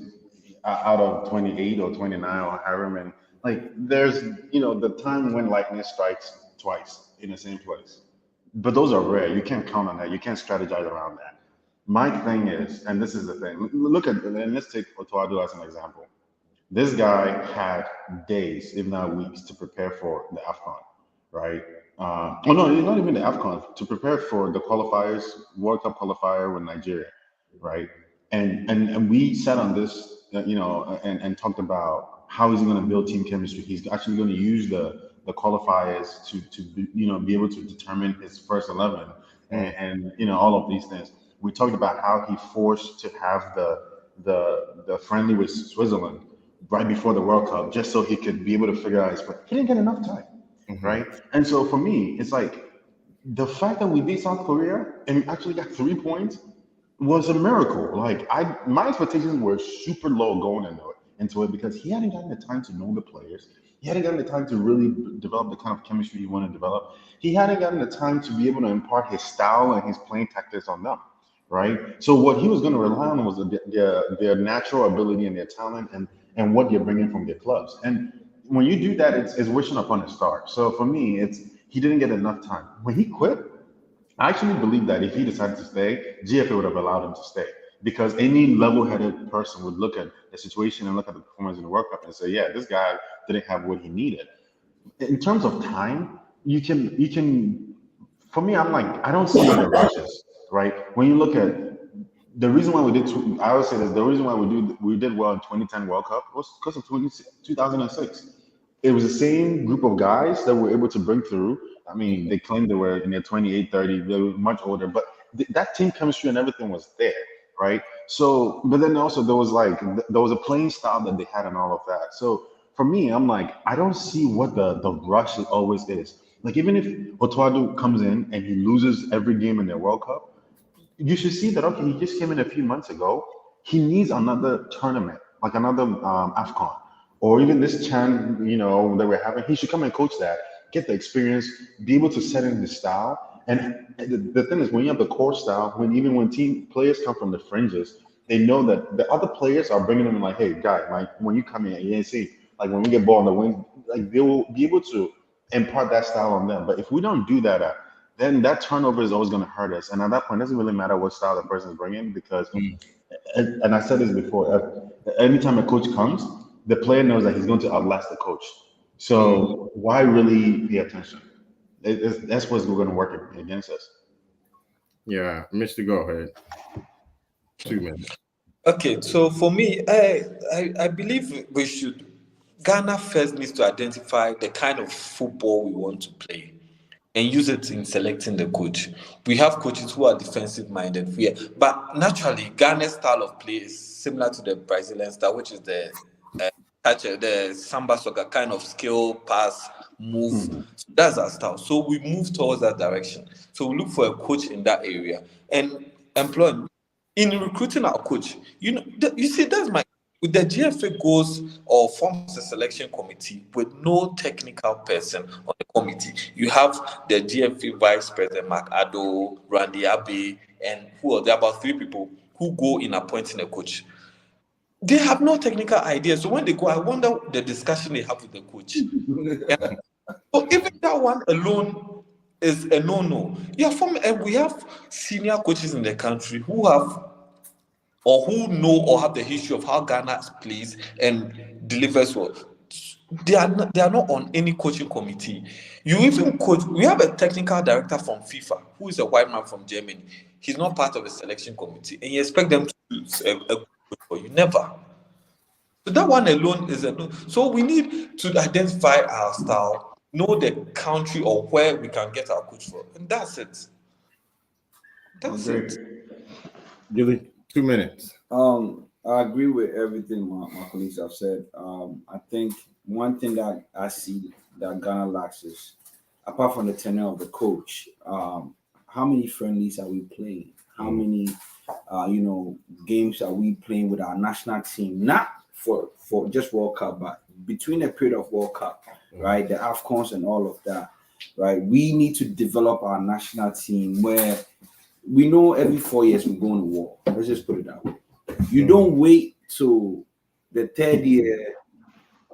out of 28 or 29 or however many. Like, there's, the time when lightning strikes twice in the same place. But those are rare. You can't count on that. You can't strategize around that. My thing is, and this is the thing, and let's take Otto Addo as an example. This guy had days, if not weeks, to prepare for the AFCON, right? No, not even the AFCON, to prepare for the qualifiers, World Cup qualifier with Nigeria, right? And we sat on this, and talked about how he's going to build team chemistry. He's actually going to use the qualifiers to be able to determine his first 11 and all of these things. We talked about how he forced to have the friendly with Switzerland right before the World Cup, just so he could be able to figure out his play. He didn't get enough time, right? And so for me, it's like the fact that we beat South Korea and actually got 3 points was a miracle. Like my expectations were super low going into it, into it because he hadn't gotten the time to know the players. He hadn't gotten the time to really develop the kind of chemistry he wanted to develop. He hadn't gotten the time to be able to impart his style and his playing tactics on them, right? So what he was going to rely on was their natural ability and their talent and what you're bringing from their clubs. And when you do that, it's wishing upon a star. So for me, he didn't get enough time. When he quit, I actually believe that if he decided to stay, GFA would have allowed him to stay. Because any level-headed person would look at the situation and look at the performance in the World Cup and say, yeah, this guy didn't have what he needed. In terms of time, you can. For me, I'm like, I don't see the rushes, right? When you look at the reason why I always say this, the reason why we did well in 2010 World Cup was because of 2006. It was the same group of guys that were able to break through. I mean, they claimed they were in their 28, 30, they were much older, but that team chemistry and everything was there. Right. So, but then also there was a playing style that they had and all of that. So for me, I'm like, I don't see what the rush always is. Like, even if Otuadu comes in and he loses every game in their World Cup, you should see that, okay, he just came in a few months ago. He needs another tournament, like another AFCON, or even this CHAN, that we're having. He should come and coach that, get the experience, be able to set in the style. And the thing is, when you have the core style, when team players come from the fringes, they know that the other players are bringing them in like, hey, guy, like when you come in, you see, like when we get ball on the wing, like they will be able to impart that style on them. But if we don't do that, then that turnover is always going to hurt us. And at that point, it doesn't really matter what style the person is bringing because, and I said this before, anytime a coach comes, the player knows that he's going to outlast the coach. So why really pay attention? That's what's going to work against us. Yeah, Mr. Go ahead. 2 minutes. Okay, so for me, I believe Ghana first needs to identify the kind of football we want to play and use it in selecting the coach. We have coaches who are defensive minded, but naturally, Ghana's style of play is similar to the Brazilian style, which is the samba soccer kind of skill, pass, move. That's our style. So we move towards that direction. So we look for a coach in that area and employ him. In recruiting our coach, you see, with the GFA goes or forms a selection committee with no technical person on the committee. You have the GFA vice president, Mark Addo, Randy Abbey, and there are about 3 people who go in appointing a coach. They have no technical ideas. So when they go, I wonder the discussion they have with the coach. So even that one alone is a no-no. And we have senior coaches in the country who have or who know or have the history of how Ghana plays and delivers well. They are not on any coaching committee. You even coach. We have a technical director from FIFA who is a white man from Germany. He's not part of the selection committee, and you expect them to do a coach for you. Never. So that one alone is a no. So we need to identify our style, know the country or where we can get our coach from, and that's it. That's it. Julie, 2 minutes. I agree with everything my colleagues have said. I think one thing that I see that Ghana lacks is, apart from the tenure of the coach, how many friendlies are we playing? How many, games are we playing with our national team? Not for just World Cup, but between the period of World Cup, right? The AFCONs and all of that, right? We need to develop our national team where we know every 4 years we're going to war. Let's just put it that way. You don't wait till the 3rd year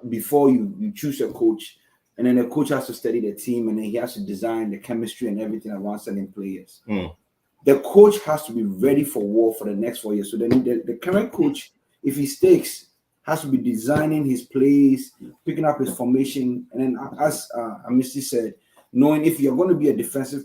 before you choose a coach, and then the coach has to study the team, and then he has to design the chemistry and everything around selling players. The coach has to be ready for war for the next 4 years. So then the current coach, if he stakes, has to be designing his plays, picking up his formation, and then as Amisti said, knowing if you're going to be a defensive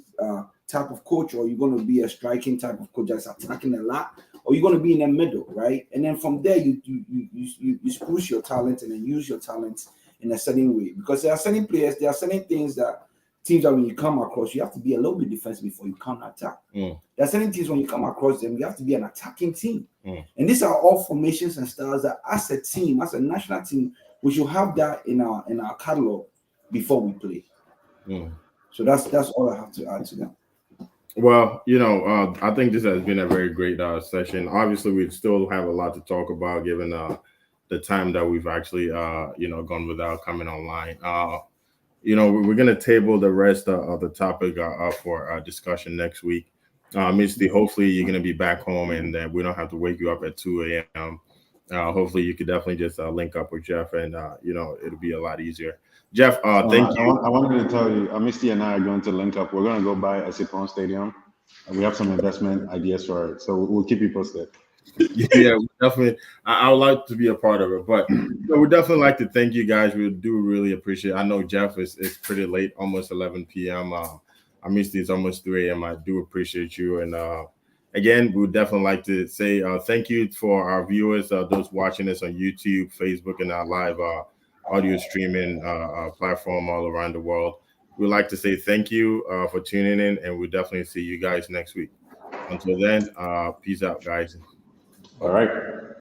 type of coach, or you're going to be a striking type of coach that's attacking a lot, or you're going to be in the middle, right? And then from there, you spruce your talent and then use your talents in a certain way. Because there are certain players, there are certain things that teams that when you come across, you have to be a little bit defensive before you counter-attack. There are certain teams when you come across them, you have to be an attacking team. And these are all formations and styles that as a team, as a national team, we should have that in our catalog before we play. So that's all I have to add to that. Well, I think this has been a very great session. Obviously, we still have a lot to talk about given the time that we've actually gone without coming online. We're going to table the rest of the topic for discussion next week. Misty, hopefully you're going to be back home and we don't have to wake you up at 2 a.m. Hopefully you could definitely just link up with Jeff and, it'll be a lot easier. Jeff, thank you. I wanted to tell you, Misty and I are going to link up. We're going to go by Asipon Stadium. We have some investment ideas for it. So we'll keep you posted. Yeah, definitely. I would like to be a part of it, but we definitely like to thank you guys. We do really appreciate it. I know Jeff is pretty late, almost 11 p.m. I missed it's almost 3 a.m. I do appreciate you. And again, we would definitely like to say thank you for our viewers, those watching us on YouTube, Facebook, and our live audio streaming platform all around the world. We'd like to say thank you for tuning in, and we'll definitely see you guys next week. Until then, peace out, guys. All right.